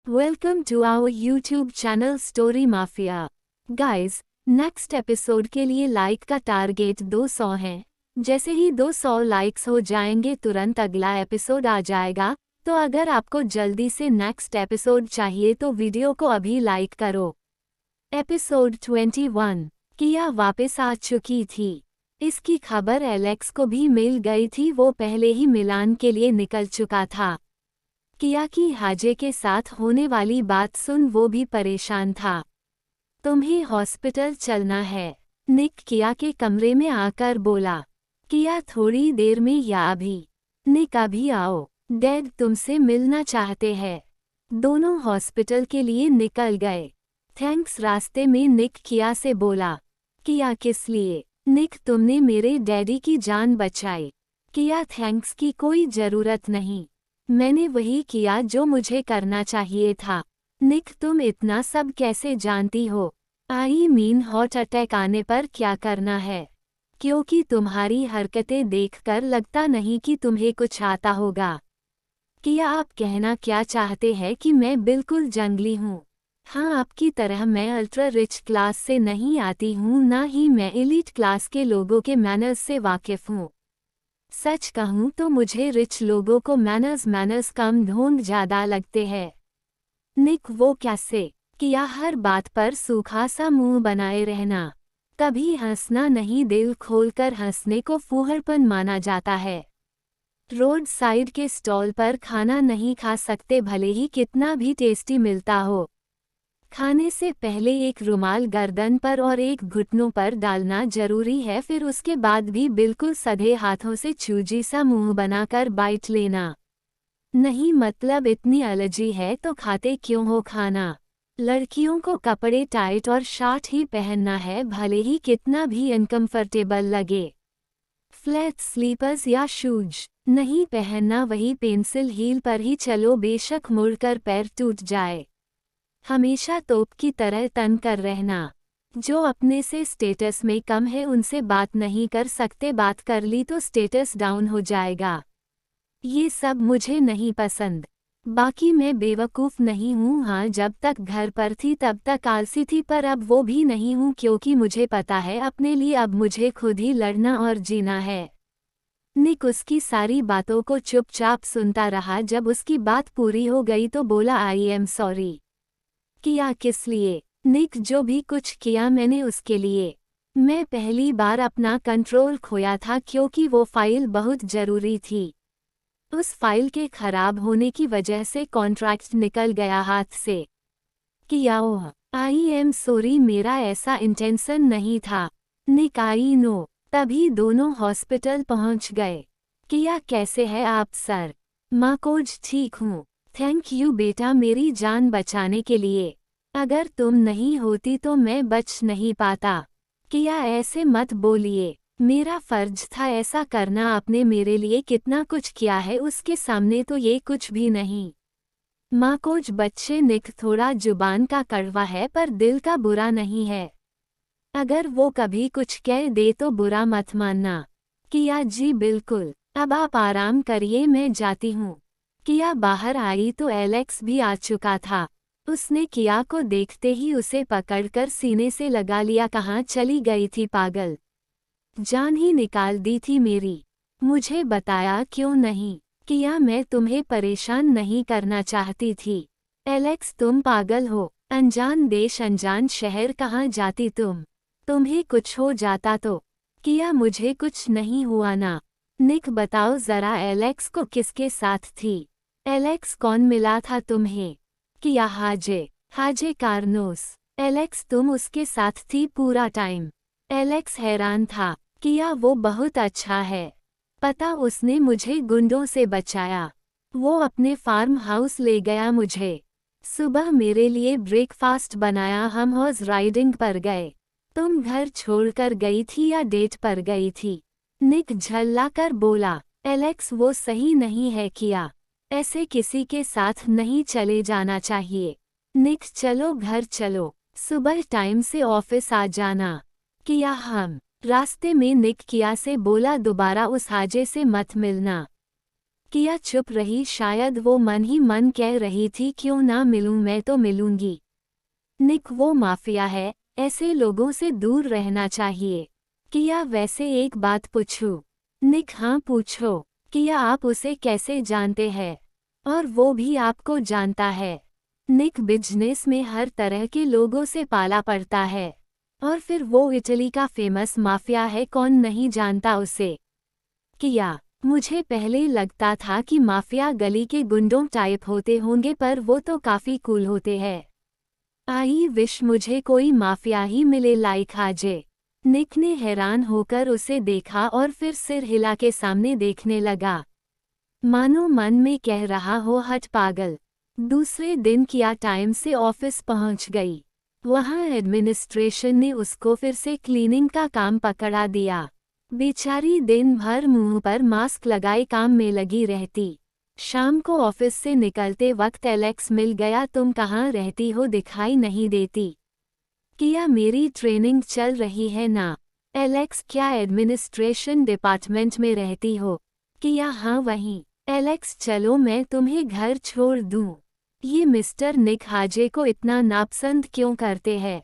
Welcome to our YouTube channel Story Mafia. Guys, next episode के लिए like का target 200 है। जैसे ही 200 लाइक्स हो जाएंगे तुरंत अगला एपिसोड आ जाएगा। तो अगर आपको जल्दी से नेक्स्ट एपिसोड चाहिए तो वीडियो को अभी लाइक करो। एपिसोड 21 किया वापस आ चुकी थी। इसकी खबर एलेक्स को भी मिल गई थी। वो पहले ही मिलान के लिए निकल चुका था। किया की हाजे के साथ होने वाली बात सुन वो भी परेशान था। तुम्हें हॉस्पिटल चलना है, निक किया के कमरे में आकर बोला। किया थोड़ी देर में या अभी? निक अभी आओ, डैड तुमसे मिलना चाहते हैं। दोनों हॉस्पिटल के लिए निकल गए। थैंक्स रास्ते में निक किया से बोला। किया किस लिए? निक तुमने मेरे डैडी की जान बचाई। किया थैंक्स की कोई जरूरत नहीं, मैंने वही किया जो मुझे करना चाहिए था। निक तुम इतना सब कैसे जानती हो? आई मीन हार्ट अटैक आने पर क्या करना है? क्योंकि तुम्हारी हरकतें देखकर लगता नहीं कि तुम्हें कुछ आता होगा। किया आप कहना क्या चाहते हैं कि मैं बिल्कुल जंगली हूँ? हाँ, आपकी तरह मैं अल्ट्रा रिच क्लास से नहीं आती हूँ, ना ही मैं एलीट क्लास के लोगों के मैनर्स से वाकिफ हूँ। सच कहूँ तो मुझे रिच लोगों को मैनर्स कम ढोंग ज्यादा लगते हैं। निक वो कैसे? किया हर बात पर सूखा सा मुंह बनाए रहना। कभी हंसना नहीं, दिल खोलकर हंसने को फूहड़पन माना जाता है। रोड साइड के स्टॉल पर खाना नहीं खा सकते भले ही कितना भी टेस्टी मिलता हो। खाने से पहले एक रुमाल गर्दन पर और एक घुटनों पर डालना जरूरी है, फिर उसके बाद भी बिल्कुल सधे हाथों से चूजी सा मुंह बनाकर बाइट लेना। नहीं मतलब इतनी एलर्जी है तो खाते क्यों हो खाना? लड़कियों को कपड़े टाइट और शॉर्ट ही पहनना है, भले ही कितना भी अनकंफर्टेबल लगे। फ्लैट स्लीपर्स या शूज नहीं पहनना, वही पेंसिल हील पर ही चलो, बेशक मुड़कर पैर टूट जाए। हमेशा तोप की तरह तन कर रहना। जो अपने से स्टेटस में कम है उनसे बात नहीं कर सकते, बात कर ली तो स्टेटस डाउन हो जाएगा। ये सब मुझे नहीं पसंद। बाकी मैं बेवकूफ़ नहीं हूँ, हाँ जब तक घर पर थी तब तक आलसी थी, पर अब वो भी नहीं हूँ क्योंकि मुझे पता है अपने लिए अब मुझे खुद ही लड़ना और जीना है। निक उसकी सारी बातों को चुपचाप सुनता रहा। जब उसकी बात पूरी हो गई तो बोला आई एम सॉरी। किया किस लिए? निक जो भी कुछ किया मैंने उसके लिए। मैं पहली बार अपना कंट्रोल खोया था क्योंकि वो फाइल बहुत जरूरी थी। उस फाइल के खराब होने की वजह से कॉन्ट्रैक्ट निकल गया हाथ से। किया ओह आई एम सॉरी, मेरा ऐसा इंटेंशन नहीं था। निक आई नो। तभी दोनों हॉस्पिटल पहुंच गए। किया कैसे है आप सर? माकोज ठीक हूँ, थैंक यू बेटा मेरी जान बचाने के लिए। अगर तुम नहीं होती तो मैं बच नहीं पाता। किया ऐसे मत बोलिए, मेरा फर्ज था ऐसा करना। आपने मेरे लिए कितना कुछ किया है, उसके सामने तो ये कुछ भी नहीं। माकोज बच्चे निक थोड़ा जुबान का कड़वा है पर दिल का बुरा नहीं है। अगर वो कभी कुछ कह दे तो बुरा मत मानना। किया जी बिल्कुल, अब आप आराम करिए मैं जाती हूँ। किया बाहर आई तो एलेक्स भी आ चुका था। उसने किया को देखते ही उसे पकड़कर सीने से लगा लिया। कहाँ चली गई थी पागल? जान ही निकाल दी थी मेरी। मुझे बताया क्यों नहीं? किया मैं तुम्हें परेशान नहीं करना चाहती थी। एलेक्स तुम पागल हो, अनजान देश अनजान शहर कहाँ जाती तुम? तुम्हें कुछ हो जाता तो? किया मुझे कुछ नहीं हुआ ना। निक बताओ जरा एलेक्स को किसके साथ थी? एलेक्स कौन मिला था तुम्हें? किया हाजे कार्नोस। एलेक्स तुम उसके साथ थी पूरा टाइम? एलेक्स हैरान था। किया वो बहुत अच्छा है, पता उसने मुझे गुंडों से बचाया। वो अपने फार्म हाउस ले गया मुझे। सुबह मेरे लिए ब्रेकफास्ट बनाया, हम हॉर्स राइडिंग पर गए। तुम घर छोड़कर गई थी या डेट पर गई थी? निक झल्लाकर बोला। एलेक्स वो सही नहीं है किया, ऐसे किसी के साथ नहीं चले जाना चाहिए। निक चलो घर चलो, सुबह टाइम से ऑफिस आ जाना। किया हम रास्ते में निक किया से बोला दोबारा उस हाजे से मत मिलना। किया चुप रही, शायद वो मन ही मन कह रही थी क्यों ना मिलूं, मैं तो मिलूंगी। निक वो माफिया है, ऐसे लोगों से दूर रहना चाहिए। किया वैसे एक बात पूछूं? निक हाँ पूछो। किया आप उसे कैसे जानते हैं? और वो भी आपको जानता है? निक बिजनेस में हर तरह के लोगों से पाला पड़ता है। और फिर वो इटली का फेमस माफिया है, कौन नहीं जानता उसे। किया मुझे पहले लगता था कि माफिया गली के गुंडों टाइप होते होंगे, पर वो तो काफी कूल होते हैं। आई विश मुझे कोई माफिया ही मिले लाइक आजे। निक ने हैरान होकर उसे देखा और फिर सिर हिला के सामने देखने लगा, मानो मन में कह रहा हो हट पागल। दूसरे दिन किया टाइम से ऑफिस पहुंच गई। वहां एडमिनिस्ट्रेशन ने उसको फिर से क्लीनिंग का काम पकड़ा दिया। बेचारी दिन भर मुंह पर मास्क लगाए काम में लगी रहती। शाम को ऑफिस से निकलते वक्त एलेक्स मिल गया। तुम कहाँ रहती हो, दिखाई नहीं देती? किया मेरी ट्रेनिंग चल रही है ना। एलेक्स क्या एडमिनिस्ट्रेशन डिपार्टमेंट में रहती हो? किया हाँ वहीं। एलेक्स चलो मैं तुम्हें घर छोड़ दूँ। ये मिस्टर निक हाजे को इतना नापसंद क्यों करते हैं?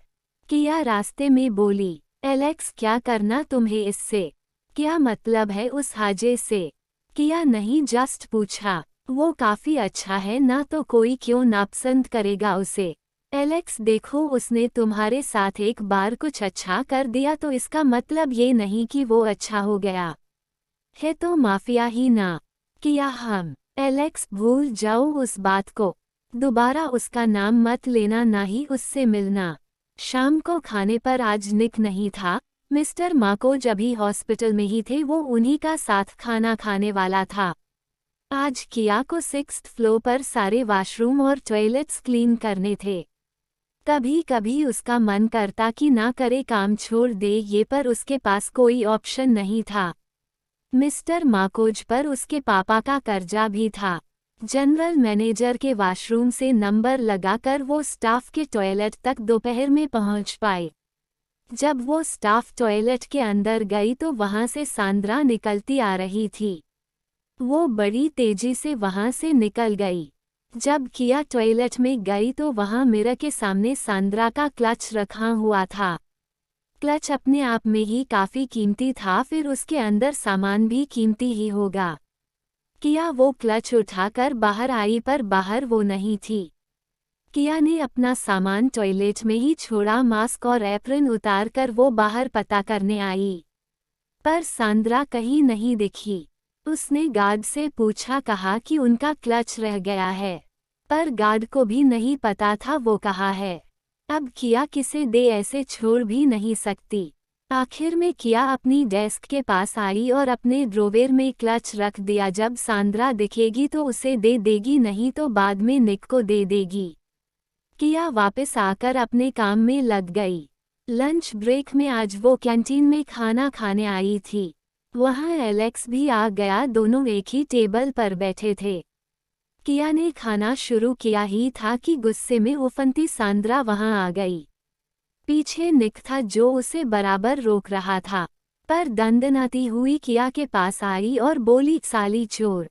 किया रास्ते में बोली। एलेक्स क्या करना तुम्हें इससे? क्या मतलब है उस हाजे से? किया नहीं जस्ट पूछा, वो काफी अच्छा है ना, तो कोई क्यों नापसंद करेगा उसे। एलेक्स देखो, उसने तुम्हारे साथ एक बार कुछ अच्छा कर दिया तो इसका मतलब ये नहीं कि वो अच्छा हो गया है, तो माफिया ही ना। किया हम। एलेक्स भूल जाओ उस बात को, दोबारा उसका नाम मत लेना, ना ही उससे मिलना। शाम को खाने पर आज निक नहीं था। मिस्टर माकोज अभी हॉस्पिटल में ही थे, वो उन्हीं का साथ खाना खाने वाला था। आज किया को 6th फ्लोर पर सारे वॉशरूम और टॉयलेट्स क्लीन करने थे। कभी कभी उसका मन करता कि ना करे, काम छोड़ दे ये, पर उसके पास कोई ऑप्शन नहीं था। मिस्टर माकोज पर उसके पापा का कर्जा भी था। जनरल मैनेजर के वॉशरूम से नंबर लगाकर वो स्टाफ के टॉयलेट तक दोपहर में पहुंच पाए। जब वो स्टाफ टॉयलेट के अंदर गई तो वहां से सांद्रा निकलती आ रही थी। वो बड़ी तेजी से वहां से निकल गई। जब किया टॉयलेट में गई तो वहां मिरर के सामने सांद्रा का क्लच रखा हुआ था। क्लच अपने आप में ही काफी कीमती था, फिर उसके अंदर सामान भी कीमती ही होगा। किया वो क्लच उठाकर बाहर आई, पर बाहर वो नहीं थी। किया ने अपना सामान टॉयलेट में ही छोड़ा, मास्क और एप्रन उतारकर वो बाहर पता करने आई, पर सांद्रा कहीं नहीं दिखी। उसने गार्ड से पूछा, कहा कि उनका क्लच रह गया है, पर गार्ड को भी नहीं पता था वो कहाँ है। अब किया किसे दे, ऐसे छोड़ भी नहीं सकती। आखिर में किया अपनी डेस्क के पास आई और अपने ड्रॉवर में क्लच रख दिया। जब सांद्रा दिखेगी तो उसे दे देगी, नहीं तो बाद में निक को दे देगी। किया वापस आकर अपने काम में लग गई। लंच ब्रेक में आज वो कैंटीन में खाना खाने आई थी। वहाँ एलेक्स भी आ गया, दोनों एक ही टेबल पर बैठे थे। किया ने खाना शुरू किया ही था कि गुस्से में उफनती सांद्रा वहाँ आ गई। पीछे निक था जो उसे बराबर रोक रहा था, पर दंदनाती हुई किया के पास आई और बोली, साली चोर,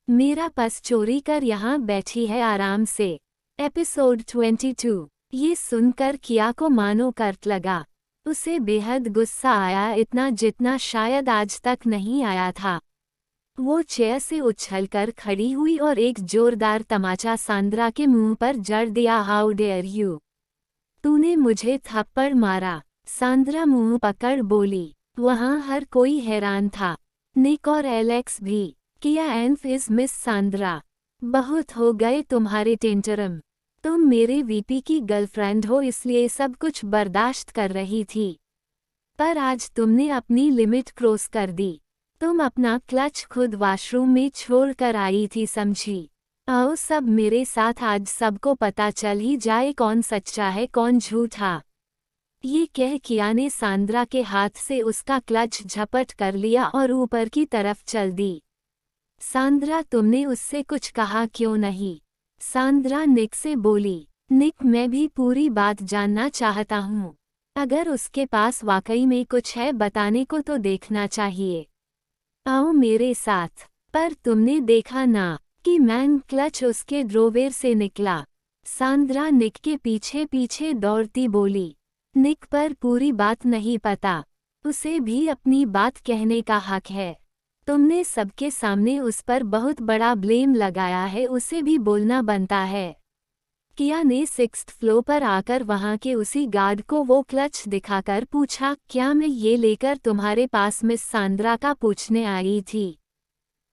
मेरा पर्स चोरी कर यहाँ बैठी है आराम से। एपिसोड 22। ये सुनकर किया को मानो करट लगा। उसे बेहद गुस्सा आया, इतना जितना शायद आज तक नहीं आया था। वो चेयर से उछलकर खड़ी हुई और एक जोरदार तमाचा सांद्रा के मुंह पर जड़ दिया। हाउ डेयर यू, तूने मुझे थप्पड़ मारा। सांद्रा मुंह पकड़ बोली। वहां हर कोई हैरान था, निक और एलेक्स भी। किया एंड इज मिस सांद्रा, बहुत हो गए तुम्हारे टेंटरम। तुम मेरे वीपी की गर्लफ्रेंड हो, इसलिए सब कुछ बर्दाश्त कर रही थी, पर आज तुमने अपनी लिमिट क्रॉस कर दी। तुम अपना क्लच खुद वॉशरूम में छोड़ कर आई थी, समझी? आओ सब मेरे साथ, आज सबको पता चल ही जाए कौन सच्चा है कौन झूठा। ये कह किया ने सांद्रा के हाथ से उसका क्लच झपट कर लिया और ऊपर की तरफ चल दी। सांद्रा, तुमने उससे कुछ कहा क्यों नहीं? सांद्रा निक से बोली। निक, मैं भी पूरी बात जानना चाहता हूँ। अगर उसके पास वाकई में कुछ है बताने को तो देखना चाहिए। आओ मेरे साथ। पर तुमने देखा ना कि मैन क्लच उसके ड्रोवेर से निकला। सांद्रा निक के पीछे पीछे दौड़ती बोली। निक पर पूरी बात नहीं पता, उसे भी अपनी बात कहने का हक है। तुमने सबके सामने उस पर बहुत बड़ा ब्लेम लगाया है, उसे भी बोलना बनता है। किया ने 6th फ्लोर पर आकर वहां के उसी गार्ड को वो क्लच दिखाकर पूछा, क्या मैं ये लेकर तुम्हारे पास मिस सांद्रा का पूछने आई थी?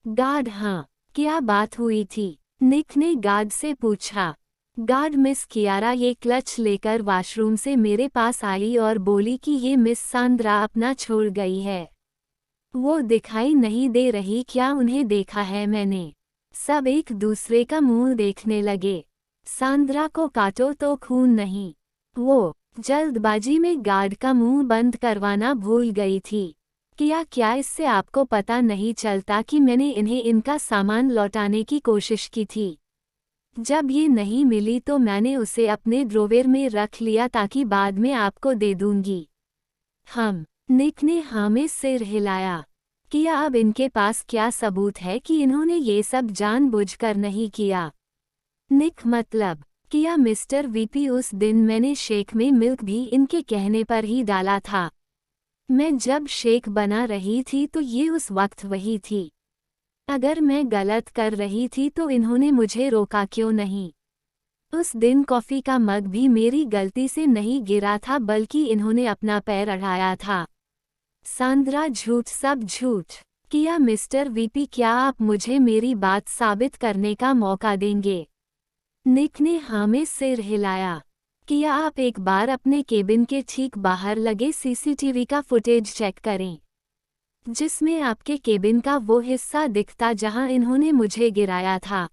गार्ड, हाँ। क्या बात हुई थी? निक ने गार्ड से पूछा। गार्ड, मिस कियारा ये क्लच लेकर वॉशरूम से मेरे पास आई और बोली कि ये मिस सांद्रा अपना छोड़ गई है। वो दिखाई नहीं दे रही, क्या उन्हें देखा है मैंने? सब एक दूसरे का मुंह देखने लगे। सांद्रा को काटो तो खून नहीं। वो जल्दबाजी में गार्ड का मुंह बंद करवाना भूल गई थी। क्या इससे आपको पता नहीं चलता कि मैंने इन्हें इनका सामान लौटाने की कोशिश की थी? जब ये नहीं मिली तो मैंने उसे अपने ड्रोवेर में रख लिया ताकि बाद में आपको दे दूंगी। निक ने हाँ में सिर हिलाया। किया, अब इनके पास क्या सबूत है कि इन्होंने ये सब जानबूझकर नहीं किया? निक, मतलब किया मिस्टर वीपी, उस दिन मैंने शेक में मिल्क भी इनके कहने पर ही डाला था। मैं जब शेक बना रही थी तो ये उस वक्त वही थी। अगर मैं गलत कर रही थी तो इन्होंने मुझे रोका क्यों नहीं? उस दिन कॉफ़ी का मग भी मेरी गलती से नहीं गिरा था, बल्कि इन्होंने अपना पैर अड़ाया था। सांद्रा, झूठ, सब झूठ। किया मिस्टर वीपी, क्या आप मुझे मेरी बात साबित करने का मौका देंगे? निक ने हाँ में सिर हिलाया। किया, आप एक बार अपने केबिन के ठीक बाहर लगे सीसीटीवी का फुटेज चेक करें, जिसमें आपके केबिन का वो हिस्सा दिखता जहां इन्होंने मुझे गिराया था।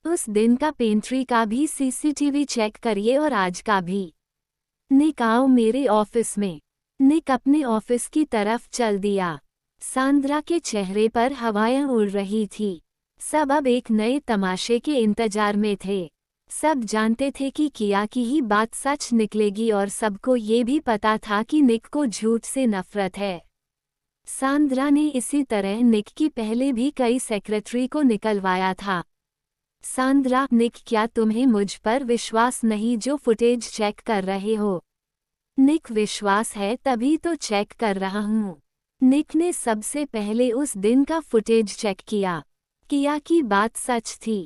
उस दिन का पेंट्री का भी सीसीटीवी चेक करिए और आज का भी। निक, आओ मेरे ऑफिस में। निक अपने ऑफिस की तरफ चल दिया। सांद्रा के चेहरे पर हवाएं उड़ रही थी। सब अब एक नए तमाशे के इंतजार में थे। सब जानते थे कि किया की ही बात सच निकलेगी और सबको ये भी पता था कि निक को झूठ से नफरत है। सांद्रा ने इसी तरह निक की पहले भी कई सेक्रेटरी को निकलवाया था। सांद्रा, निक, क्या तुम्हें मुझ पर विश्वास नहीं जो फुटेज चेक कर रहे हो? निक, विश्वास है तभी तो चेक कर रहा हूँ। निक ने सबसे पहले उस दिन का फुटेज चेक किया। किया की बात सच थी।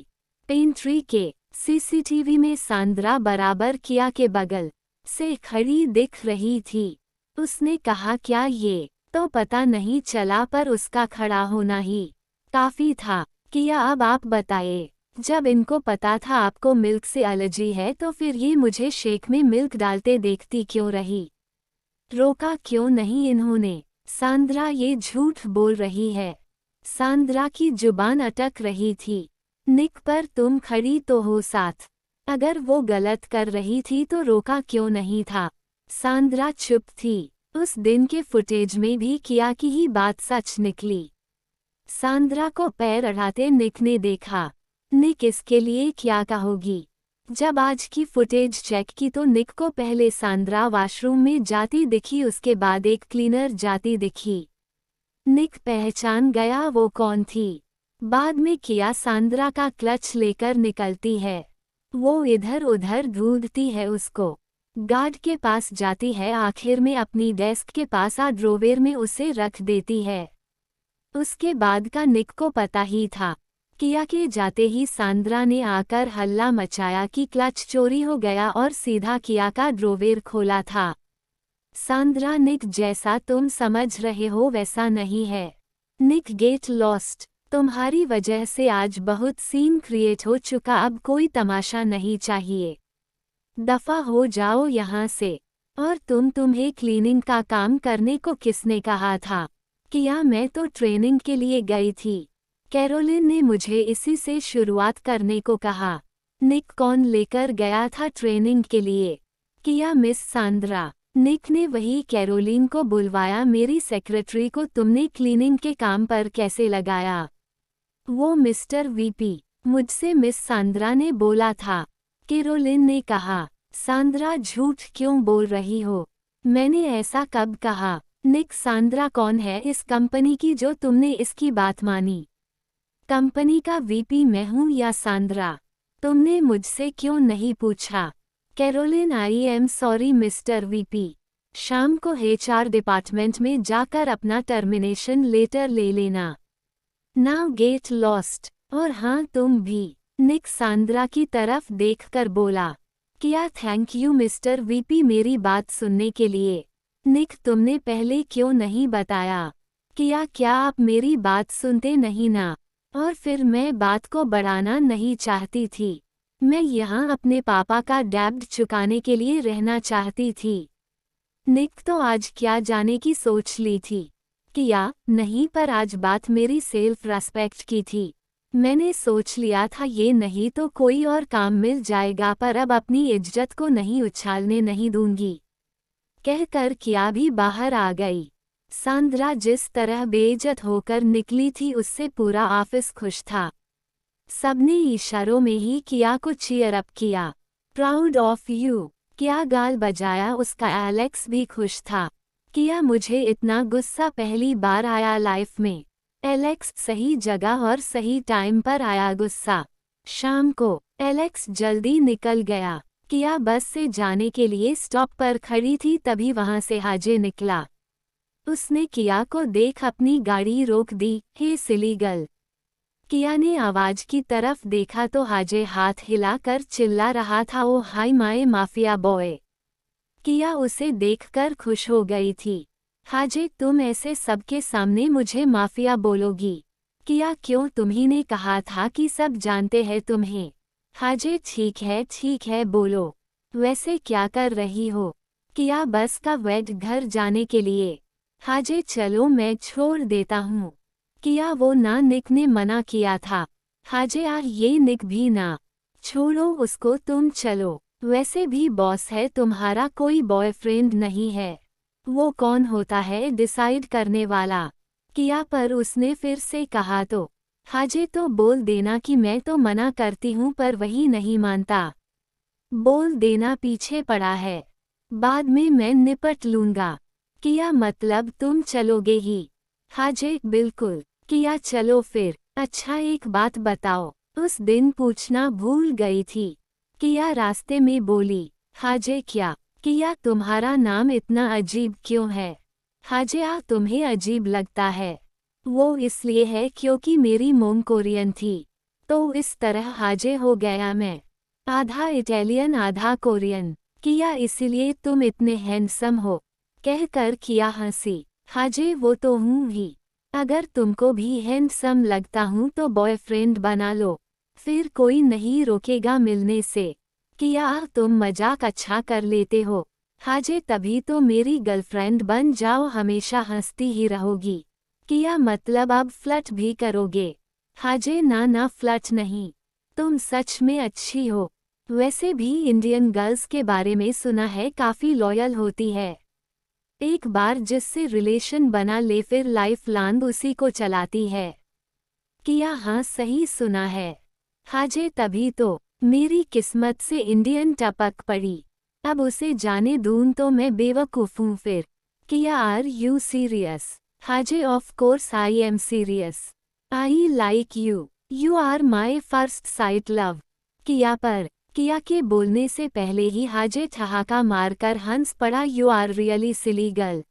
पेंट्री के सीसीटीवी में सांद्रा बराबर किया के बगल से खड़ी दिख रही थी। उसने कहा, क्या ये तो पता नहीं चला, पर उसका खड़ा होना ही काफी था। किया, अब आप बताइए, जब इनको पता था आपको मिल्क से एलर्जी है तो फिर ये मुझे शेक में मिल्क डालते देखती क्यों रही? रोका क्यों नहीं इन्होंने? सांद्रा, ये झूठ बोल रही है। सांद्रा की जुबान अटक रही थी। निक, पर तुम खड़ी तो हो साथ। अगर वो गलत कर रही थी तो रोका क्यों नहीं था? सांद्रा चुप थी। उस दिन के फुटेज में भी किया की ही बात सच निकली। सांद्रा को पैर अड़ाते निक ने देखा। निक, इसके लिए क्या कहोगी? जब आज की फुटेज चेक की तो निक को पहले सांद्रा वॉशरूम में जाती दिखी, उसके बाद एक क्लीनर जाती दिखी। निक पहचान गया वो कौन थी। बाद में किया सांद्रा का क्लच लेकर निकलती है। वो इधर उधर ढूंढती है उसको। गार्ड के पास जाती है, आखिर में अपनी डेस्क के पास ड्रोवेर में उसे रख देती है। उसके बाद का निक को पता ही था। किया के जाते ही सांद्रा ने आकर हल्ला मचाया कि क्लच चोरी हो गया और सीधा किया का ड्रोवेर खोला था। सांद्रा, निक जैसा तुम समझ रहे हो वैसा नहीं है। निक, गेट लॉस्ट। तुम्हारी वजह से आज बहुत सीन क्रिएट हो चुका, अब कोई तमाशा नहीं चाहिए। दफा हो जाओ यहाँ से। और तुम्हें क्लीनिंग का काम करने को किसने कहा था? किया, मैं तो ट्रेनिंग के लिए गई थी। कैरोलिन ने मुझे इसी से शुरुआत करने को कहा। निक, कौन लेकर गया था ट्रेनिंग के लिए? किया, मिस सांद्रा। निक ने वही कैरोलिन को बुलवाया। मेरी सेक्रेटरी को तुमने क्लीनिंग के काम पर कैसे लगाया? वो मिस्टर वीपी मुझसे मिस सांद्रा ने बोला था। कैरोलिन ने कहा। सांद्रा, झूठ क्यों बोल रही हो? मैंने ऐसा कब कहा? निक, सांद्रा कौन है इस कंपनी की जो तुमने इसकी बात मानी? कंपनी का वीपी मैं हूँ या सांद्रा? तुमने मुझसे क्यों नहीं पूछा? Caroline, I am sorry mister VP. शाम को एचआर डिपार्टमेंट में जाकर अपना टर्मिनेशन लेटर ले लेना। Now get lost. और हाँ तुम भी। निक सांद्रा की तरफ देखकर बोला। किया, थैंक यू मिस्टर वीपी मेरी बात सुनने के लिए। निक, तुमने पहले क्यों नहीं बताया? किया, क्या आप मेरी बात सुनते नहीं ना? और फिर मैं बात को बढ़ाना नहीं चाहती थी। मैं यहाँ अपने पापा का डेब्ट चुकाने के लिए रहना चाहती थी। निक तो आज क्या जाने की सोच ली थी। किया, नहीं पर आज बात मेरी सेल्फ रेस्पेक्ट की थी। मैंने सोच लिया था ये नहीं तो कोई और काम मिल जाएगा, पर अब अपनी इज्जत को नहीं उछालने नहीं दूंगी। कहकर किया भी बाहर आ गई। सांद्रा जिस तरह बेइज्जत होकर निकली थी उससे पूरा ऑफिस खुश था। सबने इशारों में ही किया को चीयर अप किया। Proud of you. किया गाल बजाया उसका। एलेक्स भी खुश था। किया, मुझे इतना गुस्सा पहली बार आया लाइफ में। एलेक्स सही जगह और सही टाइम पर आया गुस्सा। शाम को एलेक्स जल्दी निकल गया। किया बस से जाने के लिए स्टॉप पर खड़ी थी, तभी वहां से हाजे निकला। उसने किया को देख अपनी गाड़ी रोक दी। हे सिलीगल। किया ने आवाज की तरफ देखा तो हाजे हाथ हिलाकर चिल्ला रहा था, ओ हाय माय माफिया बॉय। किया उसे देखकर खुश हो गई थी। हाजे, तुम ऐसे सबके सामने मुझे माफिया बोलोगी? किया, क्यों, तुम्ही ने कहा था कि सब जानते हैं तुम्हें। हाजे, ठीक है बोलो। वैसे क्या कर रही हो? किया, बस का वेट घर जाने के लिए। हाजे, चलो मैं छोड़ देता हूँ। किया, वो ना, निक ने मना किया था। हाजे, ये निक भी ना। छोड़ो उसको, तुम चलो। वैसे भी बॉस है तुम्हारा, कोई बॉयफ्रेंड नहीं है। वो कौन होता है डिसाइड करने वाला? किया, पर उसने फिर से कहा तो। हाजे, तो बोल देना कि मैं तो मना करती हूँ, पर वही नहीं मानता। बोल देना पीछे पड़ा है। बाद में मैं निपट लूंगा। किया, मतलब तुम चलोगे ही? हाजे, बिल्कुल। किया, चलो फिर। अच्छा एक बात बताओ, उस दिन पूछना भूल गई थी। किया रास्ते में बोली। हाजे, क्या? किया, तुम्हारा नाम इतना अजीब क्यों है? हाजे, तुम्हें अजीब लगता है? वो इसलिए है क्योंकि मेरी मोम कोरियन थी, तो इस तरह हाजे हो गया मैं। आधा इटालियन आधा कोरियन। किया, इसीलिए तुम इतने हैंडसम हो? कहकर किया हंसी। हाजे, वो तो हूँ ही। अगर तुमको भी हैंडसम लगता हूँ तो बॉयफ्रेंड बना लो, फिर कोई नहीं रोकेगा मिलने से। किया, तुम मजाक अच्छा कर लेते हो। हाजे, तभी तो मेरी गर्लफ्रेंड बन जाओ, हमेशा हंसती ही रहोगी। किया, मतलब अब फ्लर्ट भी करोगे? हाजे, ना फ्लर्ट नहीं। तुम सच में अच्छी हो। वैसे भी इंडियन गर्ल्स के बारे में सुना है, काफी लॉयल होती है। एक बार जिससे रिलेशन बना ले फिर लाइफ लॉन्ग उसी को चलाती है। किया, हाँ सही सुना है। हाजे, तभी तो मेरी किस्मत से इंडियन टपक पड़ी। अब उसे जाने दूं तो मैं बेवकूफ हूँ फिर। किया, आर यू सीरियस? हाजे, of course I am serious. I like you. You are my first sight love. किया, पर किया के बोलने से पहले ही हाजे ठहाका मारकर हंस पड़ा। You are really silly girl.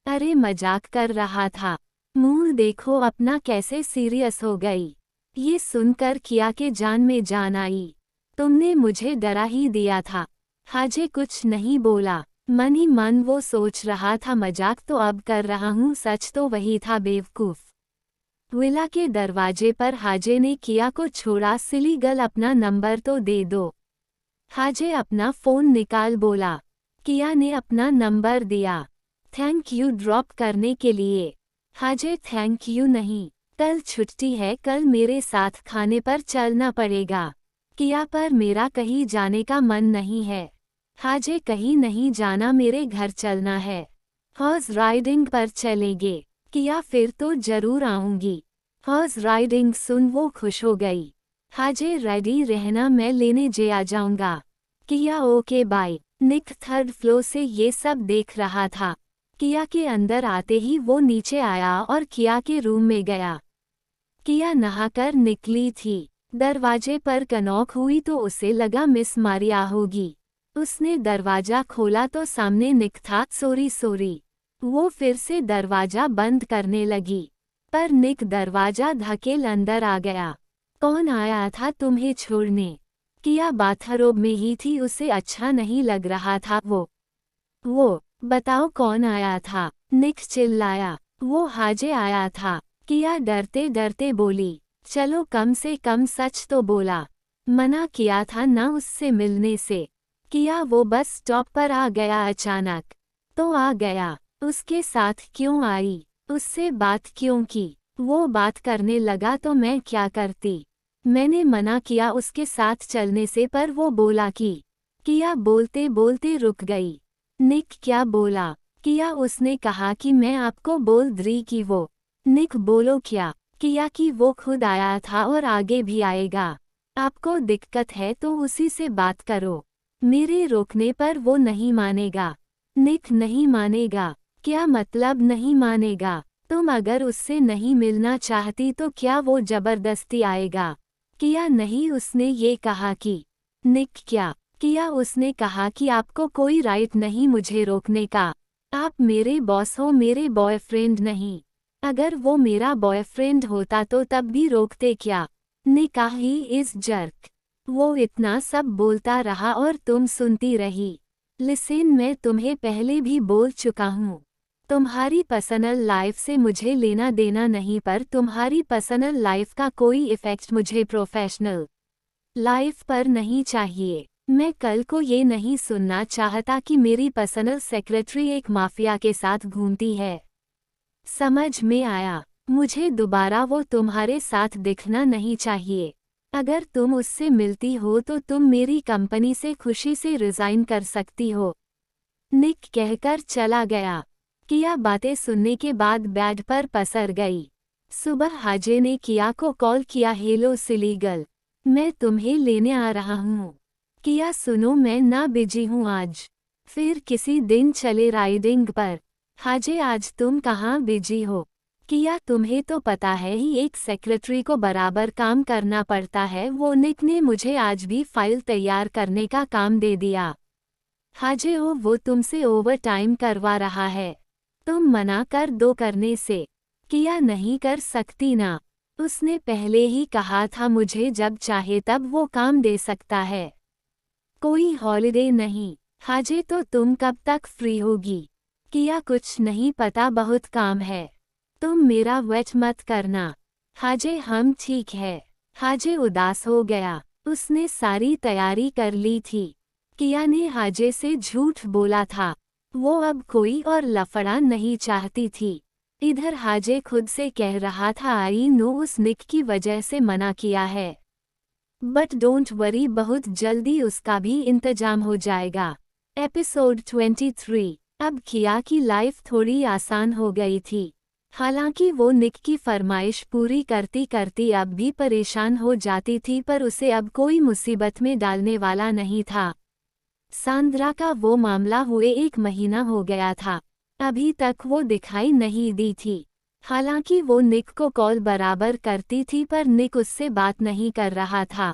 अरे मजाक कर रहा था। मुंह देखो अपना कैसे सीरियस हो गई। ये सुनकर किया के जान में जान आई। तुमने मुझे डरा ही दिया था। हाजे कुछ नहीं बोला। मन ही मन वो सोच रहा था, मजाक तो अब कर रहा हूँ, सच तो वही था बेवकूफ। विला के दरवाजे पर हाजे ने किया को छोड़ा। सिली गर्ल, अपना नंबर तो दे दो। हाजे अपना फोन निकाल बोला। किया ने अपना नंबर दिया। थैंक यू ड्रॉप करने के लिए। हाजे, थैंक यू नहीं, कल छुट्टी है, कल मेरे साथ खाने पर चलना पड़ेगा। किया, पर मेरा कहीं जाने का मन नहीं है। हाजे, कहीं नहीं जाना, मेरे घर चलना है। हॉर्स राइडिंग पर चलेंगे? किया, फिर तो जरूर आऊंगी। हॉर्स राइडिंग सुन वो खुश हो गई। हाजे, रेडी रहना, मैं लेने जे आ जाऊंगा। किया, ओके बाय। निक थर्ड फ्लोर से ये सब देख रहा था। किया के अंदर आते ही वो नीचे आया और किया के रूम में गया। किया नहाकर निकली थी। दरवाजे पर कनॉक हुई तो उसे लगा मिस मारिया होगी। उसने दरवाजा खोला तो सामने निक था। Sorry sorry. वो फिर से दरवाजा बंद करने लगी, पर निक दरवाजा धकेल अंदर आ गया। कौन आया था तुम्हें छोड़ने? किया बाथरोब में ही थी, उसे अच्छा नहीं लग रहा था। वो बताओ कौन आया था? निक चिल्लाया। वो हाजे आया था। किया डरते डरते बोली। चलो कम से कम सच तो बोला। मना किया था ना उससे मिलने से। किया वो बस स्टॉप पर आ गया अचानक। तो आ गया। उसके साथ क्यों आई? उससे बात क्यों की? वो बात करने लगा तो मैं क्या करती? मैंने मना किया उसके साथ चलने से, पर वो बोला कि। किया बोलते बोलते रुक गई। निक क्या बोला? किया उसने कहा कि मैं आपको बोल दी कि वो। निक बोलो क्या? किया कि वो खुद आया था और आगे भी आएगा। आपको दिक्कत है तो उसी से बात करो। मेरे रोकने पर वो नहीं मानेगा। निक नहीं मानेगा? क्या मतलब नहीं मानेगा? तुम अगर उससे नहीं मिलना चाहती तो क्या वो जबरदस्ती आएगा? किया नहीं, उसने ये कहा कि। निक क्या? किया उसने कहा कि आपको कोई राइट नहीं मुझे रोकने का। आप मेरे बॉस हो, मेरे बॉयफ्रेंड नहीं। अगर वो मेरा बॉयफ्रेंड होता तो तब भी रोकते क्या? ने कहा ही इज जर्क। वो इतना सब बोलता रहा और तुम सुनती रही। लिसन, मैं तुम्हें पहले भी बोल चुका हूँ। तुम्हारी पर्सनल लाइफ से मुझे लेना देना नहीं, पर तुम्हारी पर्सनल लाइफ का कोई इफेक्ट मुझे प्रोफेशनल लाइफ पर नहीं चाहिए। मैं कल को ये नहीं सुनना चाहता कि मेरी पर्सनल सेक्रेटरी एक माफिया के साथ घूमती है। समझ में आया? मुझे दोबारा वो तुम्हारे साथ दिखना नहीं चाहिए। अगर तुम उससे मिलती हो तो तुम मेरी कंपनी से खुशी से रिजाइन कर सकती हो। निक कहकर चला गया। किया बातें सुनने के बाद बेड पर पसर गई। सुबह हाजे ने किया को कॉल किया। हेलो सिलीगल, मैं तुम्हें लेने आ रहा हूँ। किया सुनो, मैं ना बिजी हूँ आज, फिर किसी दिन चले राइडिंग पर। हाजे आज तुम कहाँ बिजी हो? किया तुम्हें तो पता है ही, एक सेक्रेटरी को बराबर काम करना पड़ता है। वो निक ने मुझे आज भी फाइल तैयार करने का काम दे दिया। हाजे हो, वो तुमसे ओवर टाइम करवा रहा है। तुम मना कर दो करने से। किया नहीं कर सकती ना, उसने पहले ही कहा था मुझे जब चाहे तब वो काम दे सकता है। कोई हॉलिडे नहीं। हाजे तो तुम कब तक फ्री होगी? किया कुछ नहीं पता, बहुत काम है। तुम मेरा वेट मत करना। हाजे हम ठीक है। हाजे उदास हो गया। उसने सारी तैयारी कर ली थी। किया ने हाजे से झूठ बोला था। वो अब कोई और लफड़ा नहीं चाहती थी। इधर हाजे खुद से कह रहा था आई नो उस निक की वजह से मना किया है, बट डोंट वरी, बहुत जल्दी उसका भी इंतजाम हो जाएगा। एपिसोड 23। अब किया की लाइफ थोड़ी आसान हो गई थी। हालांकि वो निक की फरमाइश पूरी करती करती अब भी परेशान हो जाती थी, पर उसे अब कोई मुसीबत में डालने वाला नहीं था। सांद्रा का वो मामला हुए 1 महीना हो गया था। अभी तक वो दिखाई नहीं दी थी। हालांकि वो निक को कॉल बराबर करती थी, पर निक उससे बात नहीं कर रहा था।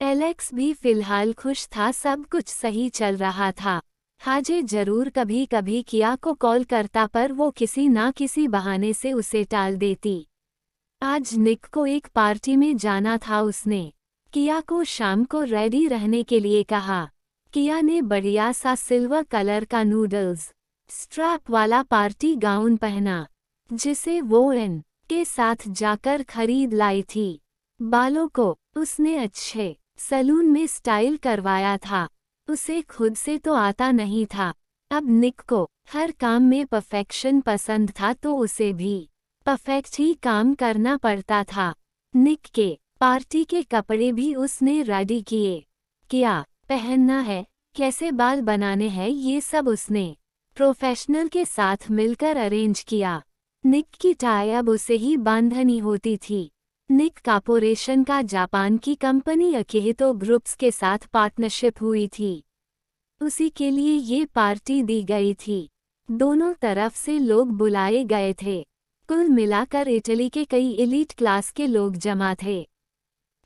एलेक्स भी फिलहाल खुश था, सब कुछ सही चल रहा था। हाजे जरूर कभी कभी किया को कॉल करता, पर वो किसी ना किसी बहाने से उसे टाल देती। आज निक को एक पार्टी में जाना था। उसने किया को शाम को रेडी रहने के लिए कहा। किया ने बढ़िया सा सिल्वर कलर का नूडल्स स्ट्रैप वाला पार्टी गाउन पहना, जिसे वो एन के साथ जाकर खरीद लाई थी। बालों को उसने अच्छे सैलून में स्टाइल करवाया था। उसे खुद से तो आता नहीं था। अब निक को हर काम में परफेक्शन पसंद था, तो उसे भी परफेक्ट ही काम करना पड़ता था। निक के पार्टी के कपड़े भी उसने रेडी किए। क्या पहनना है, कैसे बाल बनाने हैं, ये सब उसने प्रोफेशनल के साथ मिलकर अरेंज किया। निक की टाई अब उसे ही बांधनी होती थी। निक कॉर्पोरेशन का जापान की कंपनी अकेहितो ग्रुप्स के साथ पार्टनरशिप हुई थी। उसी के लिए ये पार्टी दी गई थी। दोनों तरफ से लोग बुलाए गए थे। कुल मिलाकर इटली के कई एलीट क्लास के लोग जमा थे।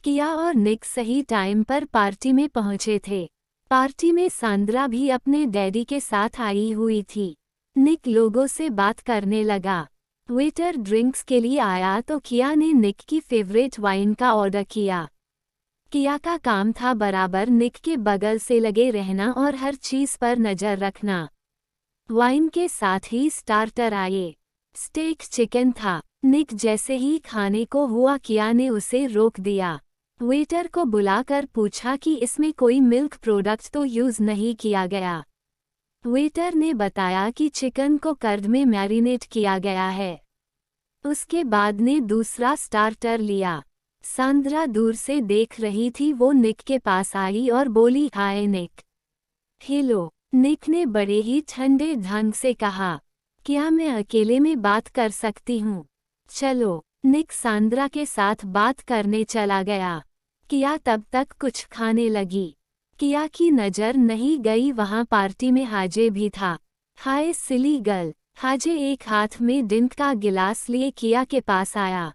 किया और निक सही टाइम पर पार्टी में पहुंचे थे। पार्टी में सांद्रा भी अपने डैडी के साथ आई हुई थी। निक लोगों से बात करने लगा। वेटर ड्रिंक्स के लिए आया तो किया ने निक की फेवरेट वाइन का ऑर्डर किया। किया का काम था बराबर निक के बगल से लगे रहना और हर चीज पर नजर रखना। वाइन के साथ ही स्टार्टर आए। स्टेक चिकन था। निक जैसे ही खाने को हुआ किया ने उसे रोक दिया। वेटर को बुलाकर पूछा कि इसमें कोई मिल्क प्रोडक्ट तो यूज नहीं किया गया। वेटर ने बताया कि चिकन को कर्ड में मैरिनेट किया गया है। उसके बाद ने दूसरा स्टार्टर लिया। सांद्रा दूर से देख रही थी। वो निक के पास आई और बोली, हाय निक। हेलो, निक ने बड़े ही ठंडे ढंग से कहा। क्या मैं अकेले में बात कर सकती हूँ? चलो। निक सांद्रा के साथ बात करने चला गया। किया तब तक कुछ खाने लगी। किया की नज़र नहीं गई वहाँ पार्टी में हाजे भी था। हाय सिली गर्ल। हाजे एक हाथ में ड्रिंक का गिलास लिए किया के पास आया।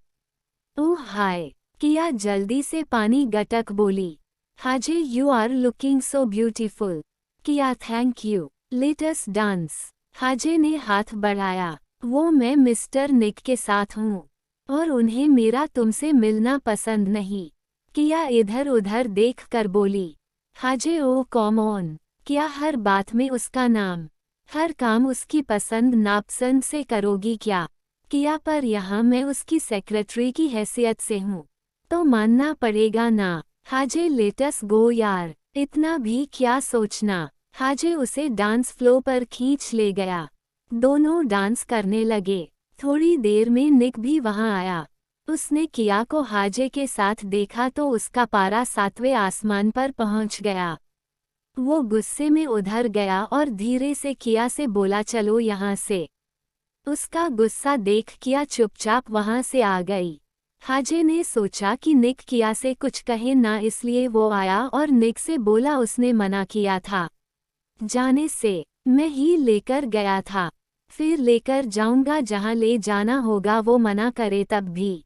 ओह हाय। किया जल्दी से पानी गटक बोली। हाजे, you are looking so beautiful. किया, thank you. Let us dance. हाजे ने हाथ बढ़ाया। वो मैं मिस्टर निक के साथ हूँ और उन्हें मेरा तुमसे मिलना पसंद नहीं। किया इधर उधर देख कर बोली। हाजे, ओह कॉम ऑन। क्या हर बात में उसका नाम, हर काम उसकी पसंद नापसंद से करोगी क्या? किया, पर यहाँ मैं उसकी सेक्रेटरी की हैसियत से हूँ तो मानना पड़ेगा ना। हाजे, लेटस गो यार। इतना भी क्या सोचना। हाजे उसे डांस फ्लोर पर खींच ले गया। दोनों डांस करने लगे। थोड़ी देर में निक भी वहां आया। उसने किया को हाजे के साथ देखा तो उसका पारा 7वें आसमान पर पहुंच गया। वो गुस्से में उधर गया और धीरे से किया से बोला, चलो यहाँ से। उसका गुस्सा देख किया चुपचाप वहां से आ गई। हाजे ने सोचा कि निक किया से कुछ कहे ना, इसलिए वो आया और निक से बोला, उसने मना किया था जाने से। मैं ही लेकर गया था, फिर लेकर जाऊंगा जहां ले जाना होगा। वो मना करे तब भी।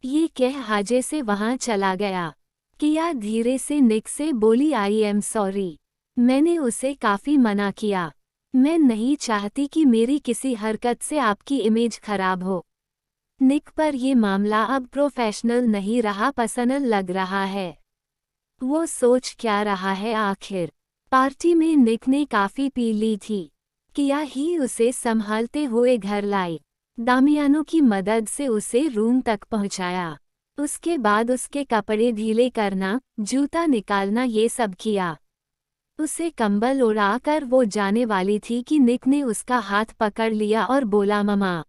ये कह हाजे से वहां चला गया। किया धीरे से निक से बोली, आई एम सॉरी। मैंने उसे काफी मना किया। मैं नहीं चाहती कि मेरी किसी हरकत से आपकी इमेज खराब हो। निक पर ये मामला अब प्रोफेशनल नहीं रहा, पर्सनल लग रहा है। वो सोच क्या रहा है आखिर। पार्टी में निक ने काफी पी ली थी। किया ही उसे संभालते हुए घर लाई। दामियानो की मदद से उसे रूम तक पहुंचाया। उसके बाद उसके कपड़े ढीले करना, जूता निकालना, ये सब किया। उसे कंबल उड़ाकर वो जाने वाली थी कि निक ने उसका हाथ पकड़ लिया और बोला, ममा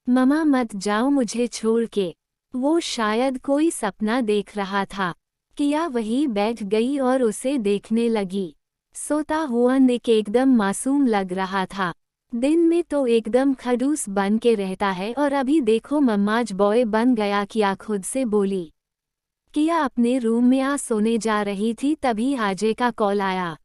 ममा मत जाओ मुझे छोड़ के। वो शायद कोई सपना देख रहा था। किया वहीं बैठ गई और उसे देखने लगी। सोता हुआ निक एकदम मासूम लग रहा था। दिन में तो एकदम खड़ूस बन के रहता है और अभी देखो मम्माज बॉय बन गया। किया खुद से बोली। किया अपने रूम में आ सोने जा रही थी तभी हाजे का कॉल आया।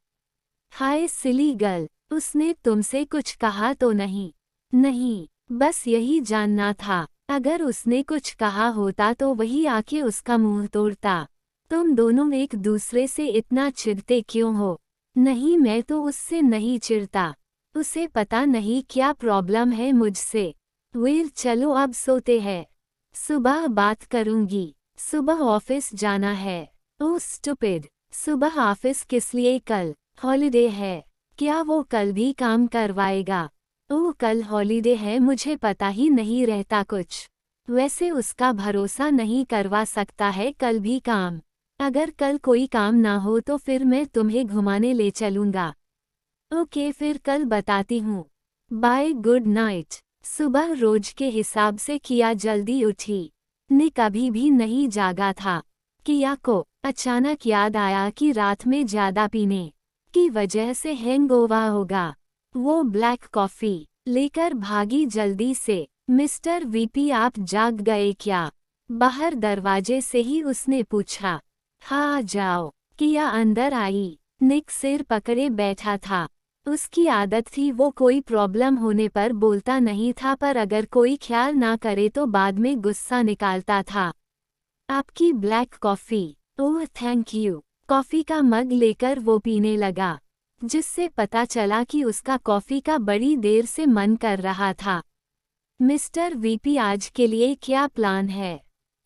हाय सिली गर्ल, उसने तुमसे कुछ कहा तो नहीं? नहीं, बस यही जानना था। अगर उसने कुछ कहा होता तो वही आके उसका मुंह तोड़ता। तुम दोनों एक दूसरे से इतना चिढ़ते क्यों हो? नहीं, मैं तो उससे नहीं चिढ़ता। उसे पता नहीं क्या प्रॉब्लम है मुझसे। वेल चलो अब सोते हैं, सुबह बात करूंगी। सुबह ऑफिस जाना है। ओह स्टूपिड, सुबह ऑफिस किस लिए? कल हॉलिडे है। क्या वो कल भी काम करवाएगा? ओह कल हॉलिडे है, मुझे पता ही नहीं रहता कुछ। वैसे उसका भरोसा नहीं करवा सकता है कल भी काम। अगर कल कोई काम ना हो तो फिर मैं तुम्हें घुमाने ले चलूंगा। ओके फिर कल बताती हूँ। Bye, good night. सुबह रोज के हिसाब से किया जल्दी उठी। निक अभी भी नहीं जागा था। किया को अचानक याद आया कि रात में ज्यादा पीने की वजह से हैंगओवर होगा। वो ब्लैक कॉफी लेकर भागी जल्दी से। मिस्टर वीपी, आप जाग गए क्या? बाहर दरवाजे से ही उसने पूछा। हाँ जाओ। किया अंदर आई। निक सिर पकड़े बैठा था। उसकी आदत थी वो कोई प्रॉब्लम होने पर बोलता नहीं था, पर अगर कोई ख्याल ना करे तो बाद में गुस्सा निकालता था। आपकी black coffee. Oh thank you. Coffee का मग लेकर वो पीने लगा, जिससे पता चला कि उसका कॉफ़ी का बड़ी देर से मन कर रहा था। मिस्टर वीपी, आज के लिए क्या प्लान है?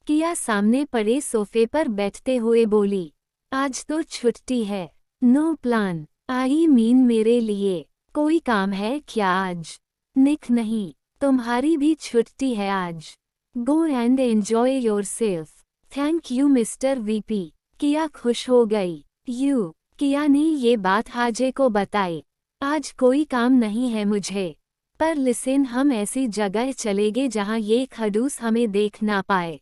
किया सामने पड़े सोफे पर बैठते हुए बोली। आज तो छुट्टी है। No plan. आई मीन मेरे लिए कोई काम है क्या आज? निक, नहीं, तुम्हारी भी छुट्टी है आज। Go and enjoy yourself. Thank you mister VP. किया खुश हो गई। किया ने ये बात हाजे को बताई। आज कोई काम नहीं है मुझे, पर लिसन, हम ऐसी जगह चलेंगे जहाँ ये खड़ूस हमें देख ना पाए।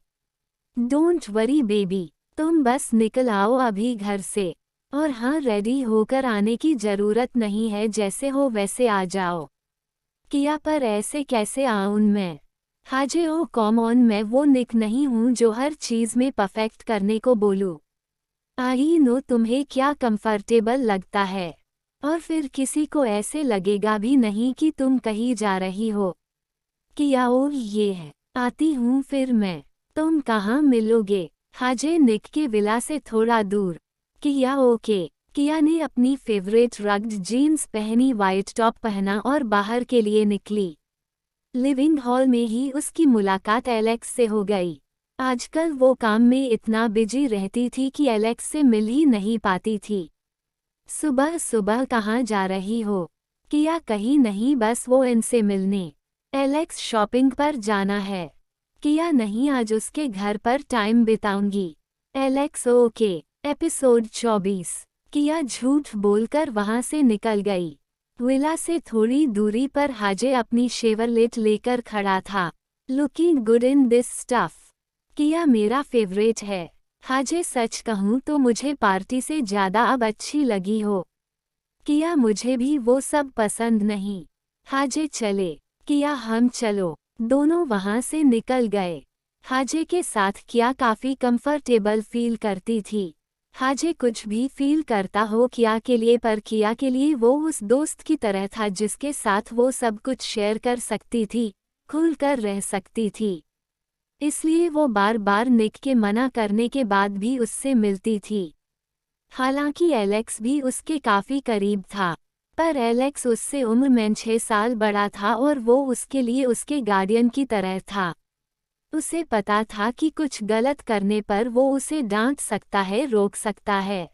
डोंट वरी बेबी, तुम बस निकल आओ अभी घर से। और हाँ, रेडी होकर आने की जरूरत नहीं है, जैसे हो वैसे आ जाओ। किया, पर ऐसे कैसे आऊं मैं? हाजे, ओ कॉम ऑन, मैं वो निक नहीं हूँ जो हर चीज में परफेक्ट करने को बोलूं। आई नो तुम्हें क्या कंफर्टेबल लगता है, और फिर किसी को ऐसे लगेगा भी नहीं कि तुम कहीं जा रही हो। किया, ओ ये है, आती हूँ फिर मैं। तुम कहाँ मिलोगे? हाजे, निक के विला से थोड़ा दूर। किया, ओके। किया ने अपनी फेवरेट रग्ड जीन्स पहनी, वाइट टॉप पहना और बाहर के लिए निकली। लिविंग हॉल में ही उसकी मुलाकात एलेक्स से हो गई। आजकल वो काम में इतना बिजी रहती थी कि एलेक्स से मिल ही नहीं पाती थी। सुबह सुबह कहाँ जा रही हो? किया, कहीं नहीं, बस वो इनसे मिलने। एलेक्स, शॉपिंग पर जाना है। किया, नहीं, आज उसके घर पर टाइम बिताऊंगी। Alex, okay. एपिसोड 24। किया झूठ बोलकर वहां से निकल गई। विला से थोड़ी दूरी पर हाजे अपनी शेवरलेट लेकर खड़ा था। Looking good in this stuff. किया, मेरा फेवरेट है। हाजे, सच कहूँ तो मुझे पार्टी से ज़्यादा अब अच्छी लगी हो। किया, मुझे भी वो सब पसंद नहीं। हाजे, चले। किया, हम चलो। दोनों वहां से निकल गए। हाजे के साथ किया काफ़ी कंफर्टेबल फील करती थी। हाजे कुछ भी फील करता हो किया के लिए, पर किया के लिए वो उस दोस्त की तरह था जिसके साथ वो सब कुछ शेयर कर सकती थी, खुलकर रह सकती थी। इसलिए वो बार बार निक के मना करने के बाद भी उससे मिलती थी। हालांकि एलेक्स भी उसके काफ़ी करीब था, पर एलेक्स उससे उम्र में 6 साल बड़ा था और वो उसके लिए उसके गार्डियन की तरह था। उसे पता था कि कुछ गलत करने पर वो उसे डांट सकता है, रोक सकता है।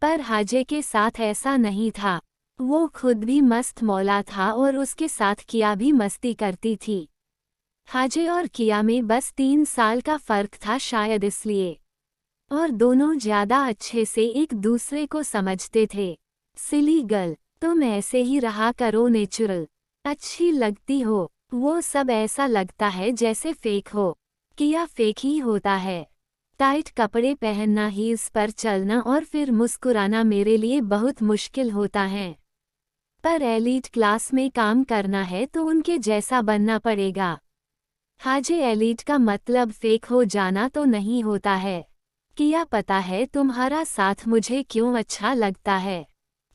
पर हाजे के साथ ऐसा नहीं था। वो खुद भी मस्त मौला था और उसके साथ किया भी मस्ती करती थी। हाजे और किया में बस 3 साल का फर्क था, शायद इसलिए। और दोनों ज्यादा अच्छे से एक दूसरे को समझते थे। सिली गर्ल, तुम ऐसे ही रहा करो, नेचुरल अच्छी लगती हो। वो सब ऐसा लगता है जैसे फेक हो। किया, फेक ही होता है। टाइट कपड़े पहनना, हील्स पर चलना और फिर मुस्कुराना मेरे लिए बहुत मुश्किल होता है। पर एलीट क्लास में काम करना है तो उनके जैसा बनना पड़ेगा। हाजे, एलीट का मतलब फेक हो जाना तो नहीं होता है। किया, पता है तुम्हारा साथ मुझे क्यों अच्छा लगता है?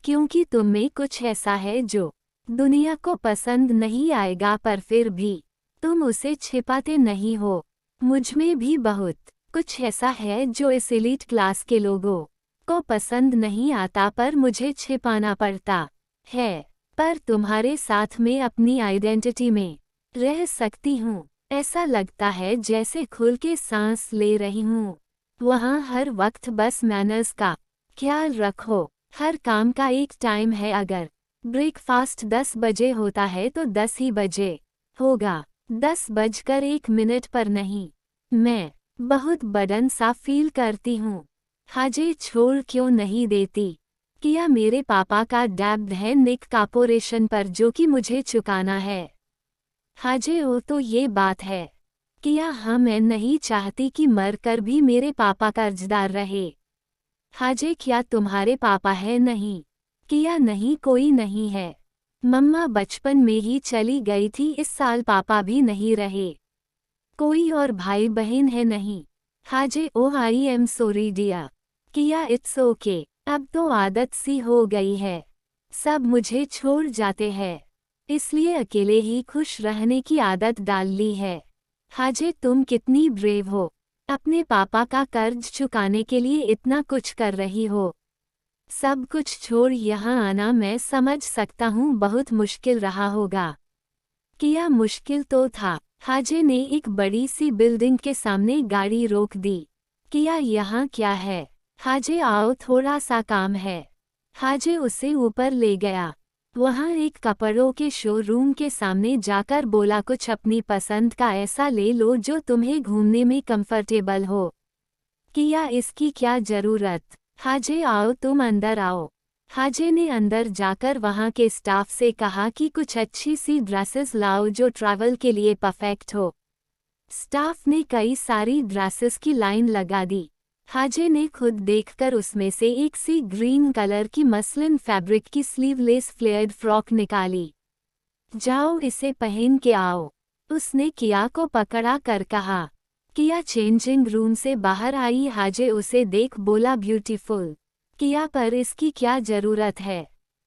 क्योंकि तुम में कुछ ऐसा है जो दुनिया को पसंद नहीं आएगा, पर फिर भी तुम उसे छिपाते नहीं हो। मुझमें भी बहुत कुछ ऐसा है जो इस एलीट क्लास के लोगों को पसंद नहीं आता, पर मुझे छिपाना पड़ता है। पर तुम्हारे साथ में अपनी आइडेंटिटी में रह सकती हूँ। ऐसा लगता है जैसे खुल के सांस ले रही हूँ। वहाँ हर वक्त बस मैनर्स का ख्याल रखो। हर काम का एक टाइम है, अगर ब्रेकफास्ट 10 बजे होता है तो 10 ही बजे होगा, 10:01 पर नहीं। मैं बहुत बर्डन सा फील करती हूँ। हाजे, छोड़ क्यों नहीं देती? किया, मेरे पापा का डैब्ड है निक कॉर्पोरेशन पर जो कि मुझे चुकाना है। हाजे, ओ तो ये बात है। किया, हाँ, मैं नहीं चाहती कि मरकर भी मेरे पापा कर्जदार रहे। हाजे, क्या तुम्हारे पापा है? नहीं। किया, नहीं, कोई नहीं है। मम्मा बचपन में ही चली गई थी, इस साल पापा भी नहीं रहे। कोई और भाई बहन है? नहीं। हाजे, ओह आई एम सॉरी डियर। किया, इट्स ओके, अब तो आदत सी हो गई है। सब मुझे छोड़ जाते हैं, इसलिए अकेले ही खुश रहने की आदत डाल ली है। हाजे तुम कितनी ब्रेव हो, अपने पापा का कर्ज चुकाने के लिए इतना कुछ कर रही हो। सब कुछ छोड़ यहाँ आना मैं समझ सकता हूँ बहुत मुश्किल रहा होगा। किया मुश्किल तो था। हाजे ने एक बड़ी सी बिल्डिंग के सामने गाड़ी रोक दी। किया यहाँ क्या है? हाजे आओ थोड़ा सा काम है। हाजे उसे ऊपर ले गया। वहाँ एक कपड़ों के शोरूम के सामने जाकर बोला कुछ अपनी पसंद का ऐसा ले लो जो तुम्हें घूमने में कंफर्टेबल हो। किया इसकी क्या जरूरत? हाजे आओ तुम अंदर आओ। हाजे ने अंदर जाकर वहाँ के स्टाफ से कहा कि कुछ अच्छी सी ड्रेसेस लाओ जो ट्रैवल के लिए परफेक्ट हो। स्टाफ ने कई सारी ड्रेसेस की लाइन लगा दी। हाजे ने खुद देखकर उसमें से एक सी ग्रीन कलर की मसलिन फैब्रिक की स्लीवलेस फ्लेयर्ड फ्रॉक निकाली। जाओ इसे पहन के आओ, उसने किया को पकड़ा कर कहा। किया चेंजिंग रूम से बाहर आई। हाजे उसे देख बोला ब्यूटीफुल। किया पर इसकी क्या जरूरत है?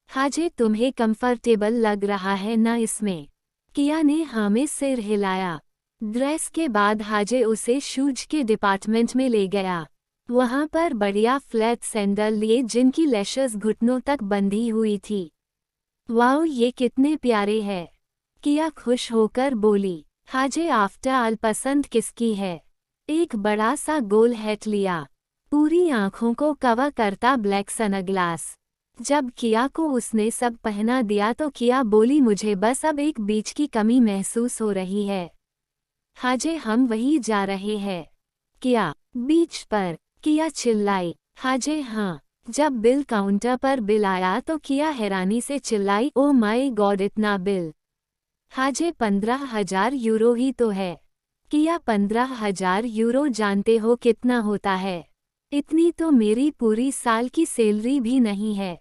हाजे तुम्हें कंफर्टेबल लग रहा है ना इसमें? किया ने हाँ में सिर हिलाया। ड्रेस के बाद हाजे उसे शूज के डिपार्टमेंट में ले गया। वहाँ पर बढ़िया फ्लैट सैंडल लिए जिनकी लैशेस घुटनों तक बंधी हुई थी। वाओ ये कितने प्यारे हैं। किया खुश होकर बोली। हाजे आफ्टर ऑल पसंद किसकी है? एक बड़ा सा गोल हैट लिया, पूरी आंखों को कवर करता ब्लैक सनग्लास। जब किया को उसने सब पहना दिया तो किया बोली मुझे बस अब एक बीच की कमी महसूस हो रही है। हाजे हम वहीं जा रहे हैं। किया बीच पर? किया चिल्लाई। हाजे हाँ। जब बिल काउंटर पर बिल आया तो किया हैरानी से चिल्लाई ओ माय गॉड इतना बिल। हाजे 15,000 यूरो ही तो है। किया 15,000 यूरो जानते हो कितना होता है? इतनी तो मेरी पूरी साल की सैलरी भी नहीं है।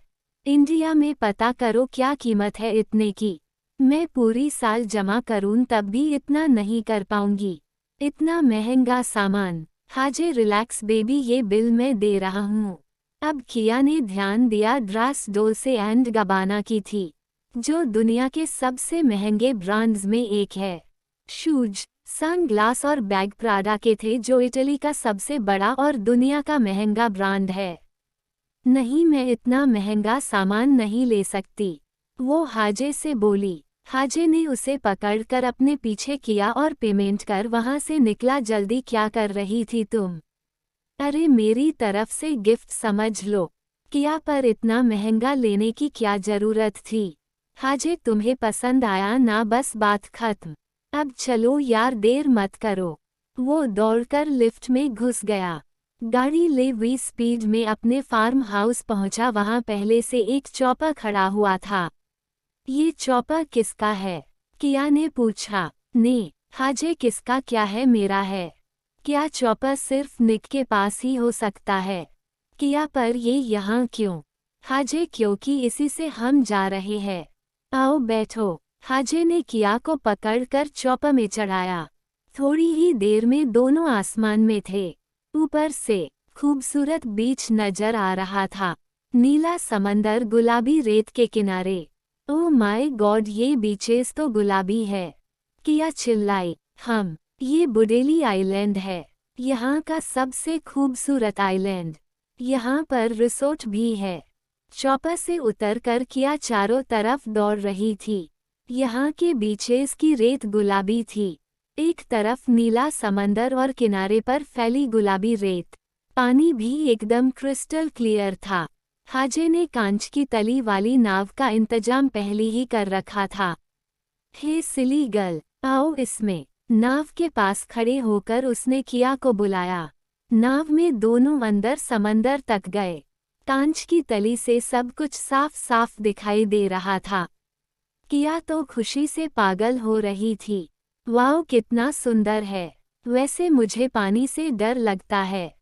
इंडिया में पता करो क्या कीमत है इतने की। मैं पूरी साल जमा करूं तब भी इतना नहीं कर पाऊंगी। इतना महंगा सामान। हाजे रिलैक्स बेबी ये बिल मैं दे रहा हूँ। अब किया ने ध्यान दिया ड्रेस डोल्से एंड गबाना की थी, जो दुनिया के सबसे महंगे ब्रांड्स में एक है। शूज, सनग्लास और बैग प्राडा के थे जो इटली का सबसे बड़ा और दुनिया का महंगा ब्रांड है। नहीं मैं इतना महंगा सामान नहीं ले सकती, वो हाजे से बोली। हाजे ने उसे पकड़कर अपने पीछे किया और पेमेंट कर वहां से निकला। जल्दी क्या कर रही थी तुम? अरे मेरी तरफ से गिफ्ट समझ लो। किया पर इतना महंगा लेने की क्या जरूरत थी? हाजे तुम्हें पसंद आया ना बस बात खत्म। अब चलो यार देर मत करो। वो दौड़कर लिफ्ट में घुस गया। गाड़ी ले हुई स्पीड में अपने फार्म हाउस पहुंचा। वहां पहले से एक चॉपर खड़ा हुआ था। ये चॉपर किसका है? किया ने पूछा। ने। हाजे किसका क्या है मेरा है। क्या चॉपर सिर्फ निक के पास ही हो सकता है? किया पर ये यहाँ क्यों? हाजे क्योंकि इसी से हम जा रहे हैं। आओ बैठो। हाजे ने किया को पकड़कर चॉपर में चढ़ाया। थोड़ी ही देर में दोनों आसमान में थे। ऊपर से खूबसूरत बीच नजर आ रहा था, नीला समंदर, गुलाबी रेत के किनारे। ओह माय गॉड ये बीचेस तो गुलाबी है। किया चिल्लाई। ये बुडेली आइलैंड है, यहाँ का सबसे खूबसूरत आइलैंड। यहाँ पर रिसोर्ट भी है। चॉपर से उतरकर किया चारों तरफ दौड़ रही थी। यहाँ के बीचेस की रेत गुलाबी थी। एक तरफ नीला समंदर और किनारे पर फैली गुलाबी रेत। पानी भी एकदम क्रिस्टल क्लियर था। हाजे ने कांच की तली वाली नाव का इंतजाम पहले ही कर रखा था। हे सिली गर्ल, आओ इसमें। नाव के पास खड़े होकर उसने किया को बुलाया। नाव में दोनों अंदर समंदर तक गए। कांच की तली से सब कुछ साफ साफ दिखाई दे रहा था। किया तो खुशी से पागल हो रही थी। वाओ कितना सुंदर है। वैसे मुझे पानी से डर लगता है,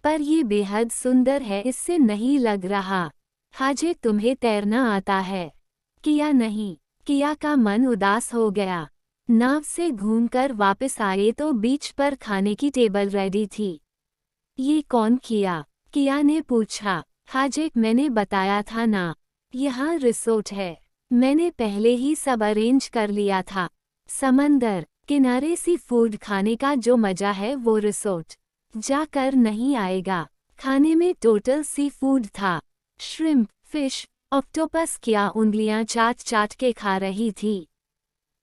पर ये बेहद सुंदर है इससे नहीं लग रहा। हाजे तुम्हें तैरना आता है? किया नहीं। किया का मन उदास हो गया। नाव से घूमकर वापस आए तो बीच पर खाने की टेबल रेडी थी। ये कौन किया? किया ने पूछा। हाजे मैंने बताया था ना, यहाँ रिसोर्ट है। मैंने पहले ही सब अरेंज कर लिया था। समंदर किनारे सी फूड खाने का जो मजा है वो रिसोर्ट जाकर नहीं आएगा। खाने में टोटल सी फूड था। Shrimp, fish, octopus. क्या उंगलियां चाट चाट के खा रही थी।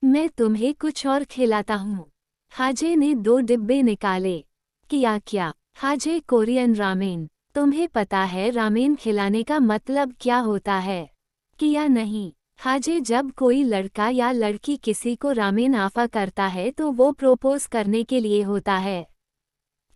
मैं तुम्हें कुछ और खिलाता हूँ। हाजे ने 2 डिब्बे निकाले। किया क्या। हाजे कोरियन रामेन। तुम्हें पता है रामेन खिलाने का मतलब क्या होता है। किया नहीं। हाजे जब कोई लड़का या लड़की किसी को रामेन ऑफर करता है तो वो प्रोपोज करने के लिए होता है।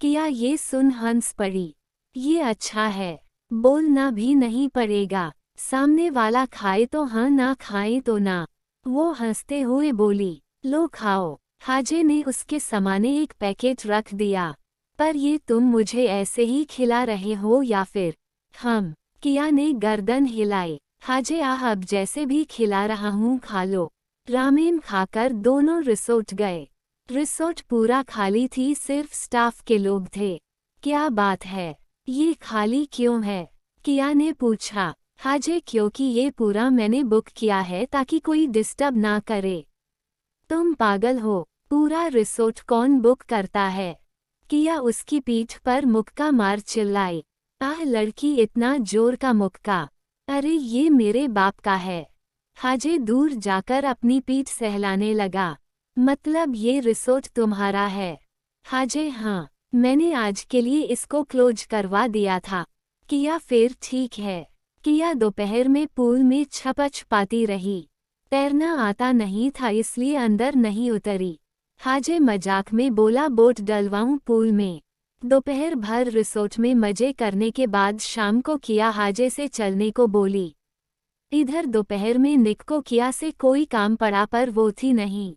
किया ये सुन हंस पड़ी। ये अच्छा है। बोलना भी नहीं पड़ेगा। सामने वाला खाए तो हाँ, ना खाए तो ना। वो हंसते हुए बोली, लो खाओ। हाजे ने उसके सामने एक पैकेट रख दिया। पर ये तुम मुझे ऐसे ही खिला रहे हो या फिर हम। किया ने गर्दन हिलाई। हाजे अब जैसे भी खिला रहा हूँ खा लो। रामेन खाकर दोनों रिसोर्ट गए। रिसोर्ट पूरा खाली थी, सिर्फ स्टाफ के लोग थे। क्या बात है, ये खाली क्यों है। किया ने पूछा। हाजे क्योंकि ये पूरा मैंने बुक किया है ताकि कोई डिस्टर्ब ना करे। तुम पागल हो, पूरा रिसोर्ट कौन बुक करता है। किया उसकी पीठ पर मुक्का मार चिल्लाई। आह लड़की, इतना जोर का मुक्का। अरे ये मेरे बाप का है। हाजे दूर जाकर अपनी पीठ सहलाने लगा। मतलब ये रिसोर्ट तुम्हारा है। हाजे हाँ, मैंने आज के लिए इसको क्लोज करवा दिया था। किया फिर ठीक है। किया दोपहर में पूल में छपच पाती रही। तैरना आता नहीं था इसलिए अंदर नहीं उतरी। हाजे मजाक में बोला, बोट डलवाऊं पूल में। दोपहर भर रिसोर्ट में मजे करने के बाद शाम को किया हाजे से चलने को बोली। इधर दोपहर में निक को किया से कोई काम पड़ा पर वो थी नहीं।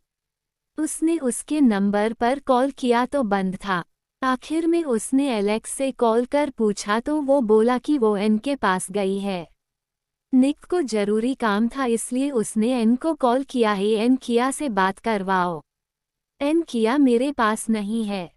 उसने उसके नंबर पर कॉल किया तो बंद था। आखिर में उसने एलेक्स से कॉल कर पूछा तो वो बोला कि वो एन के पास गई है। निक को जरूरी काम था इसलिए उसने एन को कॉल किया है, एन किया से बात करवाओ। एन किया मेरे पास नहीं है।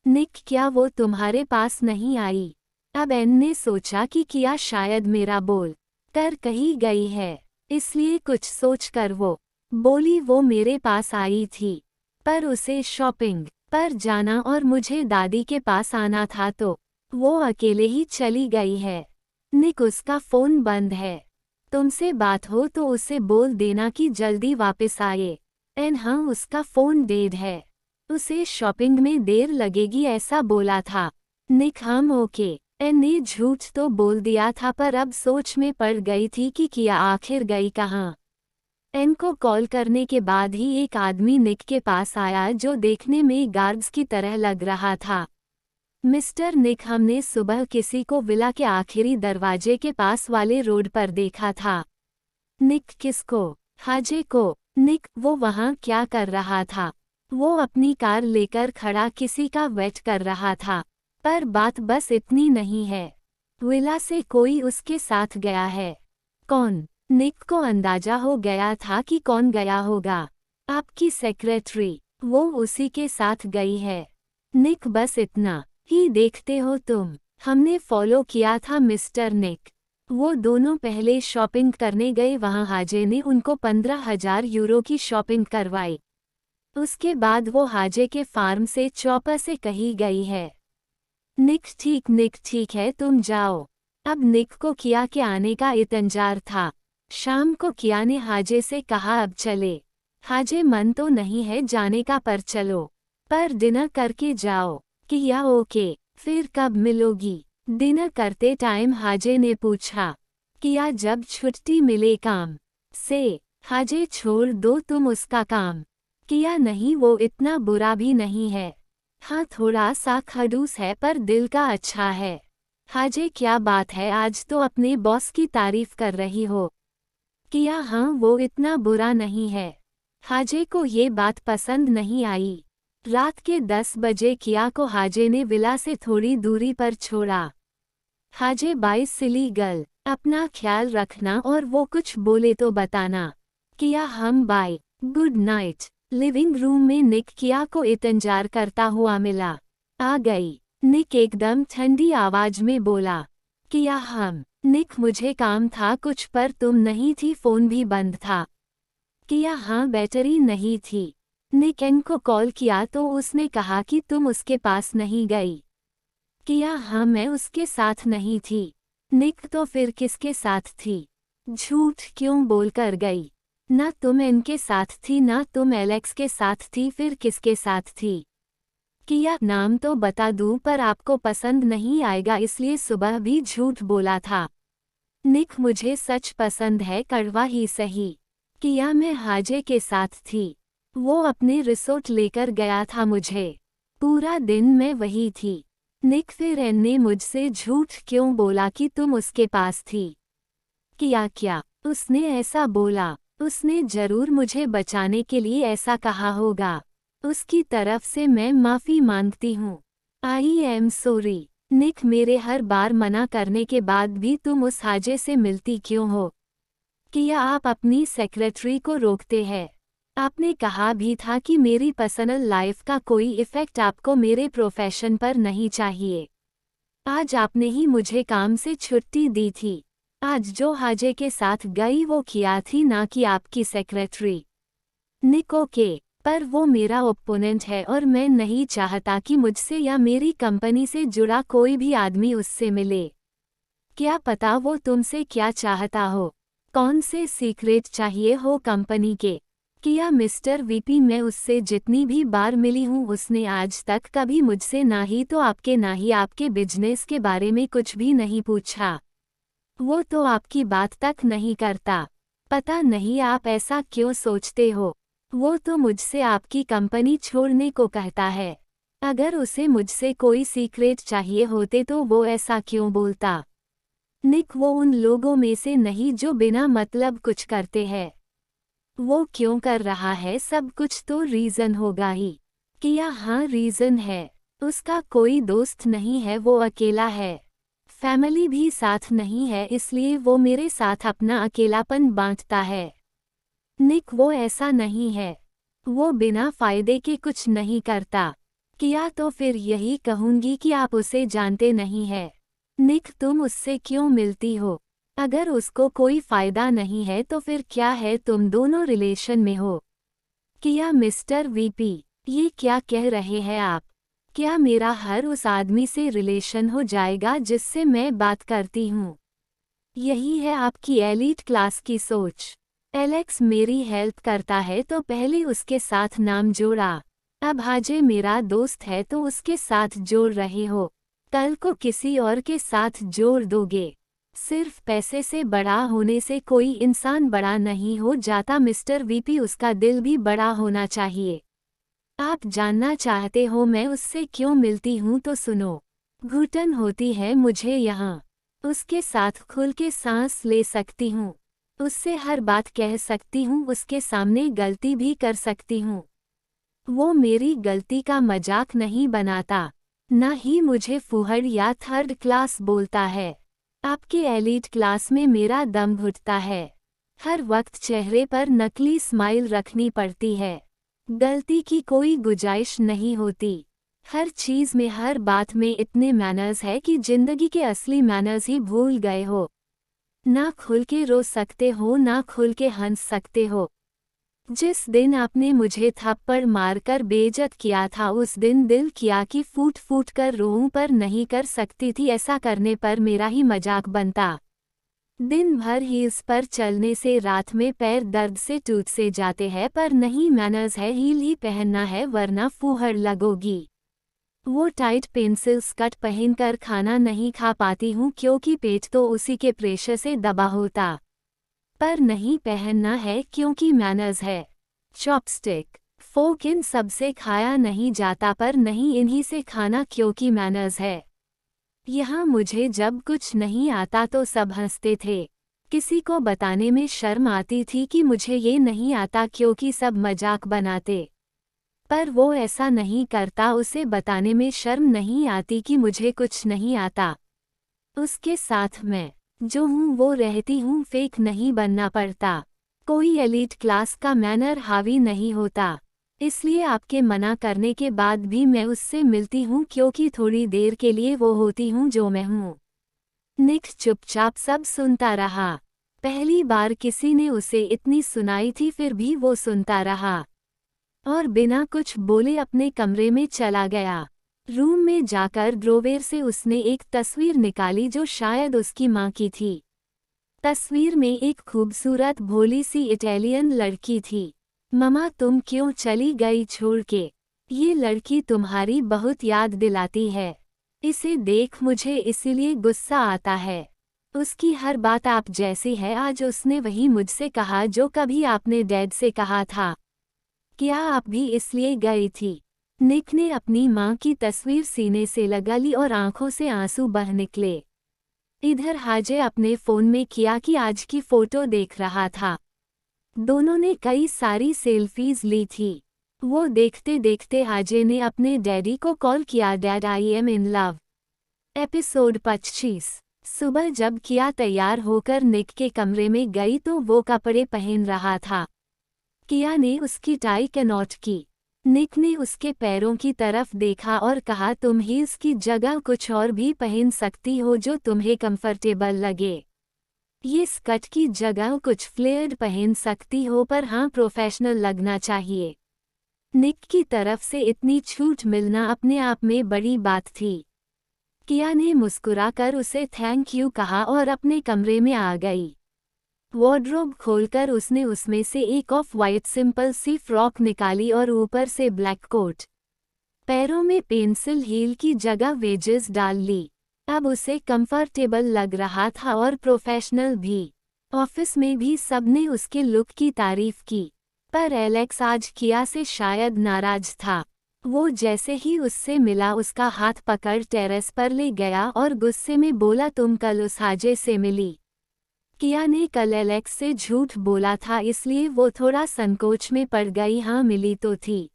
निक क्या वो तुम्हारे पास नहीं आई। अब एन ने सोचा कि किया शायद मेरा बोल कर कहीं गई है, इसलिए कुछ सोच कर वो बोली वो मेरे पास आई थी, पर उसे शॉपिंग पर जाना और मुझे दादी के पास आना था तो वो अकेले ही चली गई है। निक उसका फ़ोन बंद है। तुमसे बात हो तो उसे बोल देना कि जल्दी वापस आए। एन हाँ, उसका फ़ोन डेड है। उसे शॉपिंग में देर लगेगी ऐसा बोला था। निक हम ओके। एन ने झूठ तो बोल दिया था पर अब सोच में पड़ गई थी कि किया आखिर गई कहाँ। एन को कॉल करने के बाद ही एक आदमी निक के पास आया जो देखने में गार्ड्स की तरह लग रहा था। मिस्टर निक, हमने सुबह किसी को विला के आखिरी दरवाजे के पास वाले रोड पर देखा था। निक किसको। हाजे को। निक वो वहाँ क्या कर रहा था। वो अपनी कार लेकर खड़ा किसी का वेट कर रहा था। पर बात बस इतनी नहीं है, विला से कोई उसके साथ गया है। कौन। निक को अंदाजा हो गया था कि कौन गया होगा। आपकी सेक्रेटरी, वो उसी के साथ गई है। निक बस इतना ही देखते हो तुम। हमने फॉलो किया था मिस्टर निक। वो दोनों पहले शॉपिंग करने गए, वहाँ हाजे ने उनको 15,000 यूरो की शॉपिंग करवाई। उसके बाद वो हाजे के फार्म से चौपर से कहीं गई है। निक ठीक है, तुम जाओ। अब निक को किया के आने का इंतजार था। शाम को किया ने हाजे से कहा अब चले। हाजे मन तो नहीं है जाने का पर चलो, पर डिनर करके जाओ। किया ओके। फिर कब मिलोगी। डिनर करते टाइम हाजे ने पूछा। किया जब छुट्टी मिले काम से। हाजे छोड़ दो तुम उसका काम। किया नहीं, वो इतना बुरा भी नहीं है। हाँ थोड़ा सा खड़ूस है पर दिल का अच्छा है। हाजे क्या बात है, आज तो अपने बॉस की तारीफ कर रही हो। किया हाँ, वो इतना बुरा नहीं है। हाजे को ये बात पसंद नहीं आई। रात के 10 बजे किया को हाजे ने विला से थोड़ी दूरी पर छोड़ा। हाजे बाय सिली गर्ल, अपना ख्याल रखना और वो कुछ बोले तो बताना। किया हम bye. Good night. Living room में निक किया को इंतजार करता हुआ मिला। आ गई। निक एकदम ठंडी आवाज में बोला। किया हम। निक मुझे काम था कुछ पर तुम नहीं थी, फोन भी बंद था। किया हाँ बैटरी नहीं थी। निक एन को कॉल किया तो उसने कहा कि तुम उसके पास नहीं गई। किया हाँ मैं उसके साथ नहीं थी। निक तो फिर किसके साथ थी? झूठ क्यों बोलकर गई? ना तुम इनके साथ थी ना तुम एलेक्स के साथ थी, फिर किसके साथ थी? किया नाम तो बता दूं पर आपको पसंद नहीं आएगा, इसलिए सुबह भी झूठ बोला था। निक मुझे सच पसंद है, कड़वा ही सही। किया मैं हाजे के साथ थी। वो अपने रिसोर्ट लेकर गया था मुझे। पूरा दिन मैं वही थी। निक फिर एन ने मुझसे झूठ क्यों बोला कि तुम उसके पास थी? किया क्या उसने ऐसा बोला? उसने जरूर मुझे बचाने के लिए ऐसा कहा होगा। उसकी तरफ से मैं माफी मांगती हूँ। आई एम सॉरी। निक मेरे हर बार मना करने के बाद भी तुम उस हाजे से मिलती क्यों हो? किया आप अपनी सेक्रेटरी को रोकते हैं। आपने कहा भी था कि मेरी पर्सनल लाइफ का कोई इफेक्ट आपको मेरे प्रोफेशन पर नहीं चाहिए। आज आपने ही मुझे काम से छुट्टी दी थी। आज जो हाजे के साथ गई वो किया थी, ना कि आपकी सेक्रेटरी। निक ओके, पर वो मेरा ओपोनेंट है और मैं नहीं चाहता कि मुझसे या मेरी कंपनी से जुड़ा कोई भी आदमी उससे मिले। क्या पता वो तुमसे क्या चाहता हो? कौन से सीक्रेट चाहिए हो कंपनी के? किया मिस्टर वीपी मैं उससे जितनी भी बार मिली हूँ उसने आज तक कभी मुझसे ना ही तो आपके ना ही आपके बिजनेस के बारे में कुछ भी नहीं पूछा। वो तो आपकी बात तक नहीं करता। पता नहीं आप ऐसा क्यों सोचते हो। वो तो मुझसे आपकी कंपनी छोड़ने को कहता है। अगर उसे मुझसे कोई सीक्रेट चाहिए होते तो वो ऐसा क्यों बोलता? निक वो उन लोगों में से नहीं जो बिना मतलब कुछ करते हैं। वो क्यों कर रहा है सब कुछ तो रीजन होगा ही। किया हाँ रीजन है। उसका कोई दोस्त नहीं है, वो अकेला है। फैमिली भी साथ नहीं है, इसलिए वो मेरे साथ अपना अकेलापन बांटता है। निक वो ऐसा नहीं है। वो बिना फायदे के कुछ नहीं करता। किया तो फिर यही कहूंगी कि आप उसे जानते नहीं है। निक तुम उससे क्यों मिलती हो? अगर उसको कोई फायदा नहीं है तो फिर क्या है, तुम दोनों रिलेशन में हो। किया मिस्टर वीपी ये क्या कह रहे हैं आप? क्या मेरा हर उस आदमी से रिलेशन हो जाएगा जिससे मैं बात करती हूँ? यही है आपकी एलीट क्लास की सोच। एलेक्स मेरी हेल्प करता है तो पहले उसके साथ नाम जोड़ा। अब हाजे मेरा दोस्त है तो उसके साथ जोड़ रहे हो। कल को किसी और के साथ जोड़ दोगे। सिर्फ पैसे से बड़ा होने से कोई इंसान बड़ा नहीं हो जाता मिस्टर वीपी, उसका दिल भी बड़ा होना चाहिए। आप जानना चाहते हो मैं उससे क्यों मिलती हूँ तो सुनो। घुटन होती है मुझे यहाँ। उसके साथ खुल के सांस ले सकती हूँ। उससे हर बात कह सकती हूँ, उसके सामने गलती भी कर सकती हूँ। वो मेरी गलती का मजाक नहीं बनाता। ना ही मुझे फूहड़ या थर्ड क्लास बोलता है। आपके एलीट क्लास में मेरा दम घुटता है। हर वक्त चेहरे पर नकली स्माइल रखनी पड़ती है। गलती की कोई गुंजाइश नहीं होती। हर चीज में हर बात में इतने मैनर्स है कि जिंदगी के असली मैनर्स ही भूल गए हो। ना खुल के रो सकते हो ना खुल के हंस सकते हो। जिस दिन आपने मुझे थप्पड़ मारकर बेइज्जत किया था उस दिन दिल किया कि फूट फूट कर रोऊं, पर नहीं कर सकती थी। ऐसा करने पर मेरा ही मजाक बनता। दिन भर हील्स पर चलने से रात में पैर दर्द से टूट से जाते हैं, पर नहीं मैनर्स है हील ही पहनना है वरना फूहड़ लगोगी। वो टाइट पेंसिल स्कर्ट पहनकर खाना नहीं खा पाती हूँ क्योंकि पेट तो उसी के प्रेशर से दबा होता। पर नहीं पहनना है क्योंकि मैनर्स है। चॉपस्टिक फोक इन सब से खाया नहीं जाता, पर नहीं इन्हीं से खाना क्योंकि मैनर्स है। यहाँ मुझे जब कुछ नहीं आता तो सब हंसते थे। किसी को बताने में शर्म आती थी कि मुझे ये नहीं आता क्योंकि सब मजाक बनाते। पर वो ऐसा नहीं करता, उसे बताने में शर्म नहीं आती कि मुझे कुछ नहीं आता। उसके साथ मैं जो हूँ वो रहती हूँ, फेक नहीं बनना पड़ता। कोई एलीट क्लास का मैनर हावी नहीं होता। इसलिए आपके मना करने के बाद भी मैं उससे मिलती हूँ क्योंकि थोड़ी देर के लिए वो होती हूँ जो मैं हूँ। निक चुपचाप सब सुनता रहा। पहली बार किसी ने उसे इतनी सुनाई थी, फिर भी वो सुनता रहा और बिना कुछ बोले अपने कमरे में चला गया। रूम में जाकर ड्रॉवर से उसने एक तस्वीर निकाली जो शायद उसकी माँ की थी। तस्वीर में एक खूबसूरत भोली सी इटालियन लड़की थी। मम्मा, तुम क्यों चली गई छोड़ के? ये लड़की तुम्हारी बहुत याद दिलाती है। इसे देख मुझे इसीलिए गुस्सा आता है। उसकी हर बात आप जैसी है। आज उसने वही मुझसे कहा जो कभी आपने डैड से कहा था। क्या आप भी इसलिए गई थी? निक ने अपनी माँ की तस्वीर सीने से लगा ली और आंखों से आंसू बह निकले। इधर हाजे अपने फोन में किया कि आज की फोटो देख रहा था। दोनों ने कई सारी सेल्फीज ली थी। वो देखते देखते हाजे ने अपने डैडी को कॉल किया। Dad, I am in love. Episode 25। सुबह जब किया तैयार होकर निक के कमरे में गई तो वो कपड़े पहन रहा था। किया ने उसकी टाई कैनॉट की। निक ने उसके पैरों की तरफ देखा और कहा, तुम हील्स की जगह कुछ और भी पहन सकती हो जो तुम्हें कंफर्टेबल लगे। ये स्कर्ट की जगह कुछ फ्लेयर्ड पहन सकती हो, पर हाँ, प्रोफेशनल लगना चाहिए। निक की तरफ से इतनी छूट मिलना अपने आप में बड़ी बात थी। किया ने मुस्कुराकर उसे थैंक यू कहा और अपने कमरे में आ गई। वार्डरोब खोलकर उसने उसमें से एक ऑफ वाइट सिंपल सी फ्रॉक निकाली और ऊपर से ब्लैक कोट। पैरों में पेंसिल हील की जगह वेजेस डाल ली। अब उसे कंफर्टेबल लग रहा था और प्रोफेशनल भी। ऑफिस में भी सबने उसके लुक की तारीफ की, पर एलेक्स आज किया से शायद नाराज था। वो जैसे ही उससे मिला उसका हाथ पकड़ टेरेस पर ले गया और गुस्से में बोला, तुम कल उस हाजे से मिली? किया ने कल एलेक्स से झूठ बोला था, इसलिए वो थोड़ा संकोच में पड़ गई। हाँ, मिली तो थी।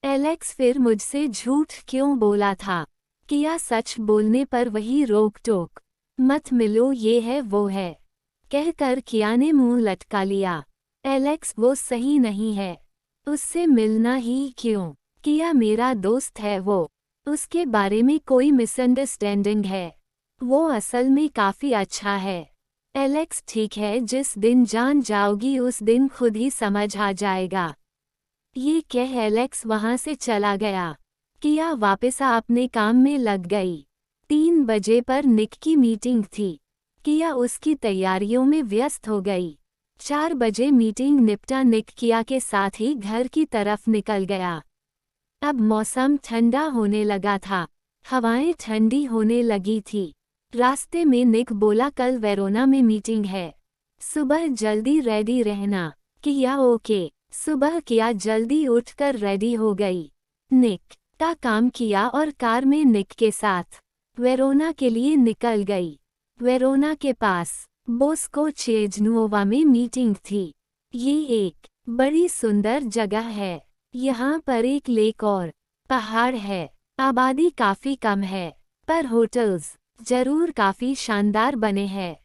एलेक्स, फिर मुझसे झूठ क्यों बोला था? किया सच बोलने पर वही रोक टोक। मत मिलो, ये है वो है, कहकर किया ने मुंह लटका लिया। एलेक्स, वो सही नहीं है, उससे मिलना ही क्यों? किया मेरा दोस्त है, वो उसके बारे में कोई मिसअंडरस्टैंडिंग है। वो असल में काफी अच्छा है। एलेक्स, ठीक है, जिस दिन जान जाओगी उस दिन खुद ही समझ आ जाएगा। ये कह एलेक्स वहां से चला गया। किया वापस अपने काम में लग गई। 3 बजे पर निक की मीटिंग थी। किया उसकी तैयारियों में व्यस्त हो गई। 4 बजे मीटिंग निपटा निक किया के साथ ही घर की तरफ निकल गया। अब मौसम ठंडा होने लगा था। हवाएं ठंडी होने लगी थी। रास्ते में निक बोला, कल वेरोना में मीटिंग है, सुबह जल्दी रेडी रहना। किया ओके। सुबह किया जल्दी उठकर रेडी हो गई। निक का काम किया और कार में निक के साथ वेरोना के लिए निकल गई। वेरोना के पास बोस्को चेजनुओवा में मीटिंग थी। ये एक बड़ी सुंदर जगह है। यहाँ पर एक लेक और पहाड़ है। आबादी काफी कम है, पर होटल्स जरूर काफी शानदार बने हैं।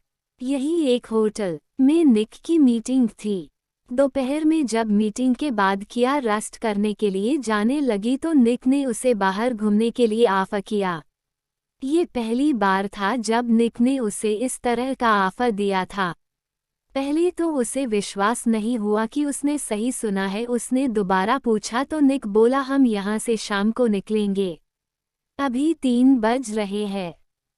यही एक होटल में निक की मीटिंग थी। दोपहर में जब मीटिंग के बाद किया रेस्ट करने के लिए जाने लगी तो निक ने उसे बाहर घूमने के लिए ऑफर किया। ये पहली बार था जब निक ने उसे इस तरह का ऑफर दिया था। पहले तो उसे विश्वास नहीं हुआ कि उसने सही सुना है। उसने दोबारा पूछा तो निक बोला, हम यहाँ से शाम को निकलेंगे, अभी 3 बज रहे हैं,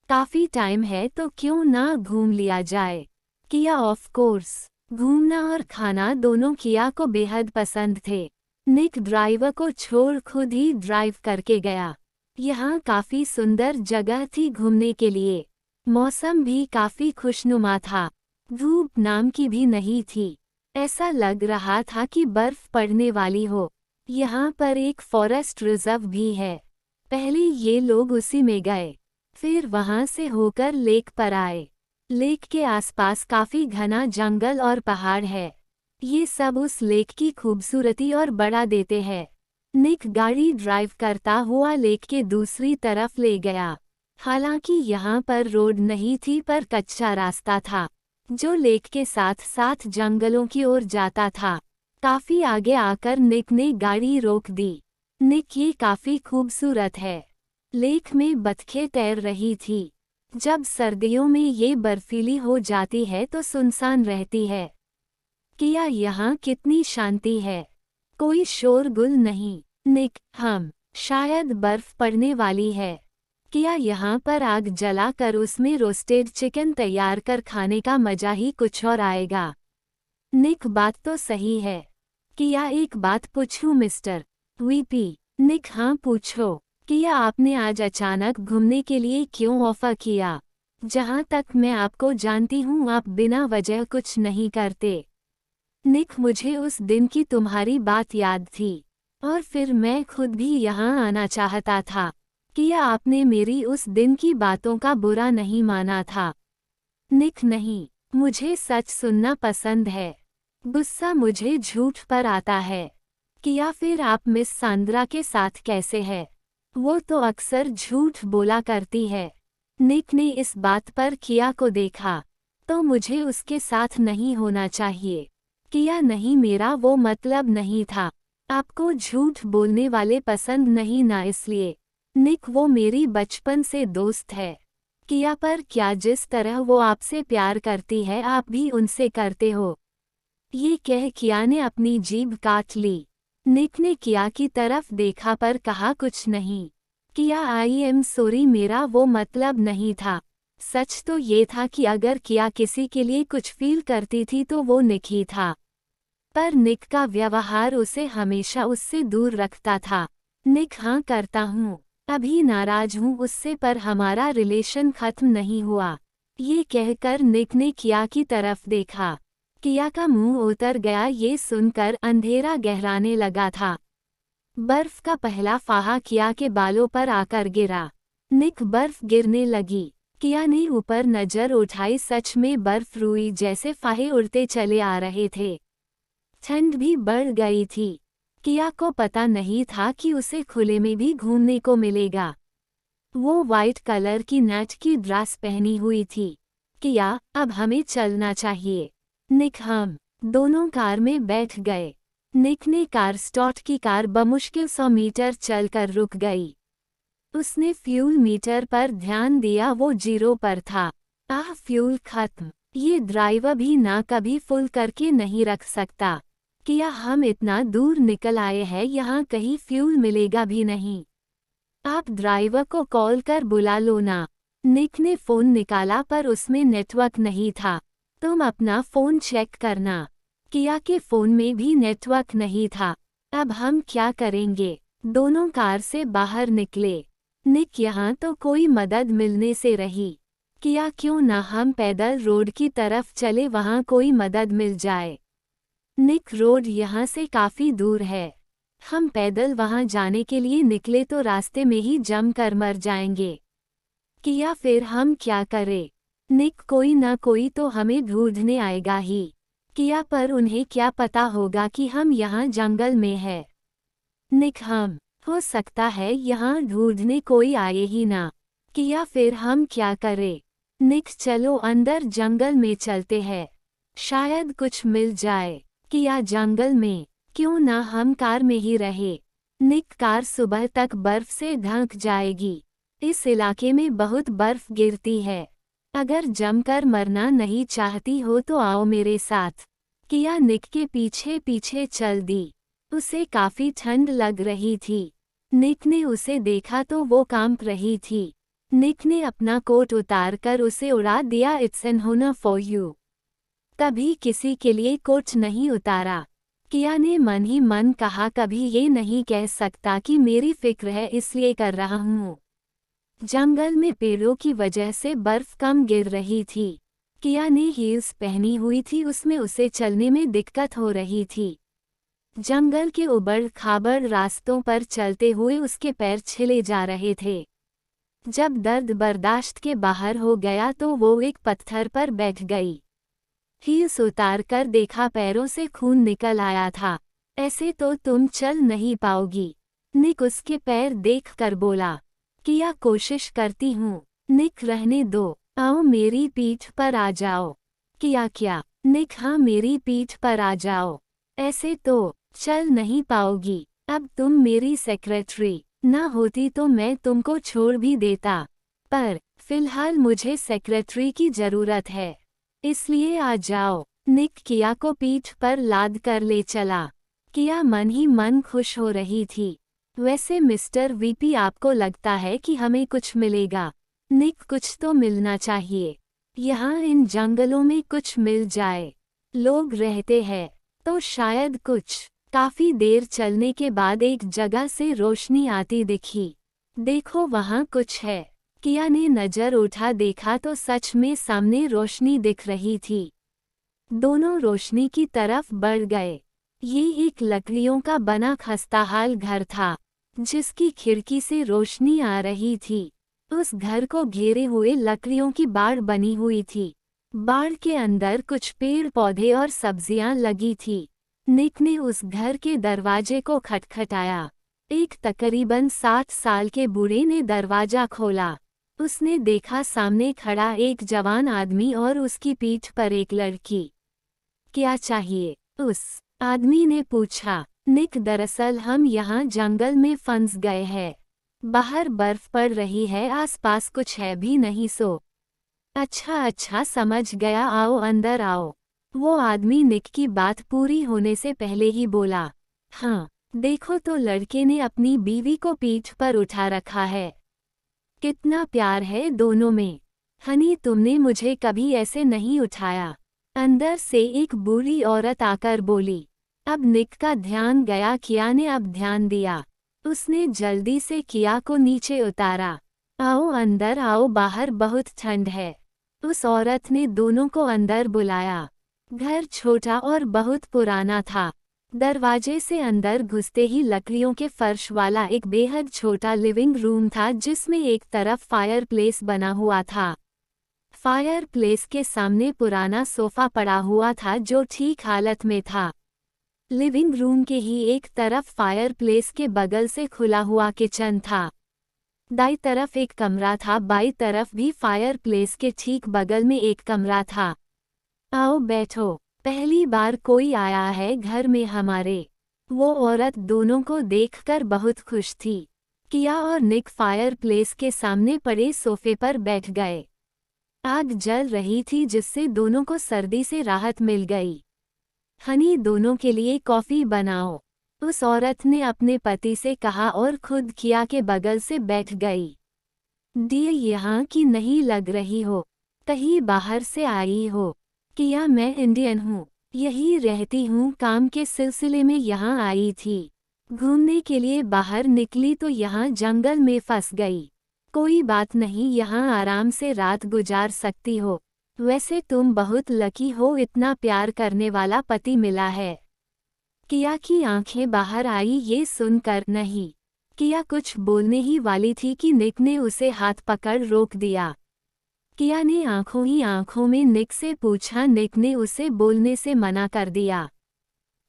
काफी टाइम है, तो क्यों ना घूम लिया जाए। किया ऑफ कोर्स। घूमना और खाना दोनों किया को बेहद पसंद थे। निक ड्राइवर को छोड़ खुद ही ड्राइव करके गया। यहाँ काफी सुंदर जगह थी घूमने के लिए। मौसम भी काफी खुशनुमा था। धूप नाम की भी नहीं थी। ऐसा लग रहा था कि बर्फ पड़ने वाली हो। यहाँ पर एक फॉरेस्ट रिजर्व भी है। पहले ये लोग उसी में गए, फिर वहां से होकर लेक पर आए। लेक के आसपास काफी घना जंगल और पहाड़ है। ये सब उस लेक की खूबसूरती और बढ़ा देते हैं। निक गाड़ी ड्राइव करता हुआ लेक के दूसरी तरफ ले गया। हालांकि यहाँ पर रोड नहीं थी, पर कच्चा रास्ता था जो लेक के साथ साथ जंगलों की ओर जाता था। काफी आगे आकर निक ने गाड़ी रोक दी। निक, ये काफी खूबसूरत है। लेक में बतखें तैर रही थी। जब सर्दियों में ये बर्फीली हो जाती है तो सुनसान रहती है। किया यहाँ कितनी शांति है, कोई शोरगुल नहीं। निक शायद बर्फ पड़ने वाली है। किया यहाँ पर आग जलाकर उसमें रोस्टेड चिकन तैयार कर खाने का मजा ही कुछ और आएगा। निक बात तो सही है। किया एक बात पूछूं मिस्टर वीपी। निक हाँ पूछो। किया आपने आज अचानक घूमने के लिए क्यों ऑफर किया? जहाँ तक मैं आपको जानती हूँ आप बिना वजह कुछ नहीं करते। निक मुझे उस दिन की तुम्हारी बात याद थी और फिर मैं खुद भी यहाँ आना चाहता था। किया आपने मेरी उस दिन की बातों का बुरा नहीं माना था। निक नहीं, मुझे सच सुनना पसंद है। गुस्सा मुझे झूठ पर आता है। किया फिर आप मिस सांद्रा के साथ कैसे है? वो तो अक्सर झूठ बोला करती है। निक ने इस बात पर किया को देखा। तो मुझे उसके साथ नहीं होना चाहिए। किया नहीं मेरा वो मतलब नहीं था। आपको झूठ बोलने वाले पसंद नहीं ना इसलिए। निक वो मेरी बचपन से दोस्त है। किया पर क्या जिस तरह वो आपसे प्यार करती है आप भी उनसे करते हो? ये कह किया ने अपनी जीभ काट ली। निक ने किया की तरफ देखा पर कहा कुछ नहीं। किया आई एम सॉरी मेरा वो मतलब नहीं था। सच तो ये था कि अगर किया किसी के लिए कुछ फील करती थी तो वो निक ही था। पर निक का व्यवहार उसे हमेशा उससे दूर रखता था। निक हाँ करता हूँ, अभी नाराज हूँ उससे पर हमारा रिलेशन खत्म नहीं हुआ। ये कहकर निक ने किया की तरफ देखा। किया का मुंह उतर गया ये सुनकर अंधेरा गहराने लगा था। बर्फ का पहला फाहा किया के बालों पर आकर गिरा। निक बर्फ गिरने लगी। किया ने ऊपर नजर उठाई सच में बर्फ रुई जैसे फाहे उड़ते चले आ रहे थे। ठंड भी बढ़ गई थी। किया को पता नहीं था कि उसे खुले में भी घूमने को मिलेगा। वो वाइट कलर की नेट की ड्रेस पहनी हुई थी। किया अब हमें चलना चाहिए। निक हम दोनों कार में बैठ गए। निक ने कार स्टार्ट की। कार बमुश्किल 100 मीटर चलकर रुक गई। उसने फ्यूल मीटर पर ध्यान दिया वो 0 पर था। फ्यूल खत्म। ये ड्राइवर भी ना कभी फुल करके नहीं रख सकता। किया हम इतना दूर निकल आए हैं यहाँ कहीं फ्यूल मिलेगा भी नहीं। आप ड्राइवर को कॉल कर बुला लो ना। निक ने फ़ोन निकाला पर उसमें नेटवर्क नहीं था। तुम अपना फ़ोन चेक करना। किया के फ़ोन में भी नेटवर्क नहीं था। अब हम क्या करेंगे? दोनों कार से बाहर निकले। निक यहाँ तो कोई मदद मिलने से रही। किया क्यों ना हम पैदल रोड की तरफ चले वहाँ कोई मदद मिल जाए। निक रोड यहाँ से काफ़ी दूर है। हम पैदल वहाँ जाने के लिए निकले तो रास्ते में ही जम कर मर जाएंगे। किया फिर हम क्या करें? निक कोई ना कोई तो हमें ढूंढने आएगा ही। किया पर उन्हें क्या पता होगा कि हम यहाँ जंगल में हैं। निक हम हो सकता है यहाँ ढूंढने कोई आए ही ना। किया फिर हम क्या करें? निक चलो अंदर जंगल में चलते हैं, शायद कुछ मिल जाए। किया जंगल में क्यों ना हम कार में ही रहे। निक कार सुबह तक बर्फ से ढक जाएगी। इस इलाके में बहुत बर्फ गिरती है। अगर जमकर मरना नहीं चाहती हो तो आओ मेरे साथ। किया निक के पीछे पीछे चल दी। उसे काफी ठंड लग रही थी। निक ने उसे देखा तो वो कांप रही थी। निक ने अपना कोट उतारकर उसे उड़ा दिया। It's an honour for you. कभी किसी के लिए कोट नहीं उतारा। किया ने मन ही मन कहा कभी ये नहीं कह सकता कि मेरी फिक्र है इसलिए कर रहा हूँ। जंगल में पेड़ों की वजह से बर्फ कम गिर रही थी। किया ने हील्स पहनी हुई थी उसमें उसे चलने में दिक्कत हो रही थी। जंगल के उबड़ खाबड़ रास्तों पर चलते हुए उसके पैर छिले जा रहे थे। जब दर्द बर्दाश्त के बाहर हो गया तो वो एक पत्थर पर बैठ गई। हील्स उतारकर देखा पैरों से खून निकल आया था। ऐसे तो तुम चल नहीं पाओगी। निक उसके पैर देखकर बोला। किया कोशिश करती हूँ। निक रहने दो, आओ मेरी पीठ पर आ जाओ। किया क्या? निक हाँ मेरी पीठ पर आ जाओ। ऐसे तो चल नहीं पाओगी। अब तुम मेरी सेक्रेटरी ना होती तो मैं तुमको छोड़ भी देता, पर फिलहाल मुझे सेक्रेटरी की जरूरत है, इसलिए आ जाओ। निक किया को पीठ पर लाद कर ले चला। किया मन ही मन खुश हो रही थी। वैसे मिस्टर वीपी, आपको लगता है कि हमें कुछ मिलेगा? निक, कुछ तो मिलना चाहिए। यहाँ इन जंगलों में कुछ मिल जाए। लोग रहते हैं तो शायद कुछ। काफी देर चलने के बाद एक जगह से रोशनी आती दिखी। देखो, वहाँ कुछ है। किया ने नजर उठा, देखा तो सच में सामने रोशनी दिख रही थी। दोनों रोशनी की तरफ बढ़ गए। ये एक लकड़ियों का बना खस्ताहाल घर था, जिसकी खिड़की से रोशनी आ रही थी। उस घर को घेरे हुए लकड़ियों की बाड़ बनी हुई थी। बाड़ के अंदर कुछ पेड़ पौधे और सब्जियां लगी थी। निक ने उस घर के दरवाजे को खटखटाया। एक तकरीबन 60 साल के बूढ़े ने दरवाजा खोला। उसने देखा सामने खड़ा एक जवान आदमी और उसकी पीठ पर एक लड़की। क्या चाहिए? उस आदमी ने पूछा। निक, दरअसल हम यहाँ जंगल में फंस गए हैं। बाहर बर्फ पड़ रही है, आसपास कुछ है भी नहीं। सो अच्छा, समझ गया, आओ अंदर आओ। वो आदमी निक की बात पूरी होने से पहले ही बोला। हाँ, देखो तो लड़के ने अपनी बीवी को पीठ पर उठा रखा है। कितना प्यार है दोनों में। हनी, तुमने मुझे कभी ऐसे नहीं उठाया। अंदर से एक बूढ़ी औरत आकर बोली। अब निक का ध्यान गया। किया ने अब ध्यान दिया। उसने जल्दी से किया को नीचे उतारा। आओ अंदर आओ, बाहर बहुत ठंड है। उस औरत ने दोनों को अंदर बुलाया। घर छोटा और बहुत पुराना था। दरवाजे से अंदर घुसते ही लकड़ियों के फर्श वाला एक बेहद छोटा लिविंग रूम था, जिसमें एक तरफ फायर प्लेस बना हुआ था। फायर प्लेस के सामने पुराना सोफा पड़ा हुआ था जो ठीक हालत में था। लिविंग रूम के ही एक तरफ फायर प्लेस के बगल से खुला हुआ किचन था। दाईं तरफ एक कमरा था, बाईं तरफ भी फायर प्लेस के ठीक बगल में एक कमरा था। आओ बैठो, पहली बार कोई आया है घर में हमारे। वो औरत दोनों को देखकर बहुत खुश थी। किया और निक फायर प्लेस के सामने पड़े सोफे पर बैठ गए। आग जल रही थी, जिससे दोनों को सर्दी से राहत मिल गई। हनी, दोनों के लिए कॉफी बनाओ, उस औरत ने अपने पति से कहा और खुद किया के बगल से बैठ गई। डियर, यहाँ की नहीं लग रही हो, कहीं बाहर से आई हो? किया, मैं इंडियन हूँ, यही रहती हूँ, काम के सिलसिले में यहाँ आई थी। घूमने के लिए बाहर निकली तो यहाँ जंगल में फंस गई। कोई बात नहीं, यहाँ आराम से रात गुजार सकती हो। वैसे तुम बहुत लकी हो, इतना प्यार करने वाला पति मिला है। किया की आंखें बाहर आई ये सुनकर। नहीं, किया कुछ बोलने ही वाली थी कि निक ने उसे हाथ पकड़ रोक दिया। किया ने आंखों ही आंखों में निक से पूछा। निक ने उसे बोलने से मना कर दिया।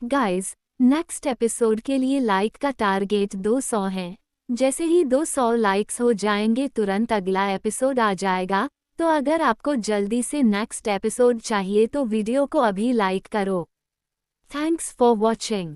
गाइज, नेक्स्ट एपिसोड के लिए लाइक का टारगेट 200 है। जैसे ही 200 लाइक्स हो जाएंगे तुरंत अगला एपिसोड आ जाएगा। तो अगर आपको जल्दी से नेक्स्ट एपिसोड चाहिए तो वीडियो को अभी लाइक करो। Thanks for watching.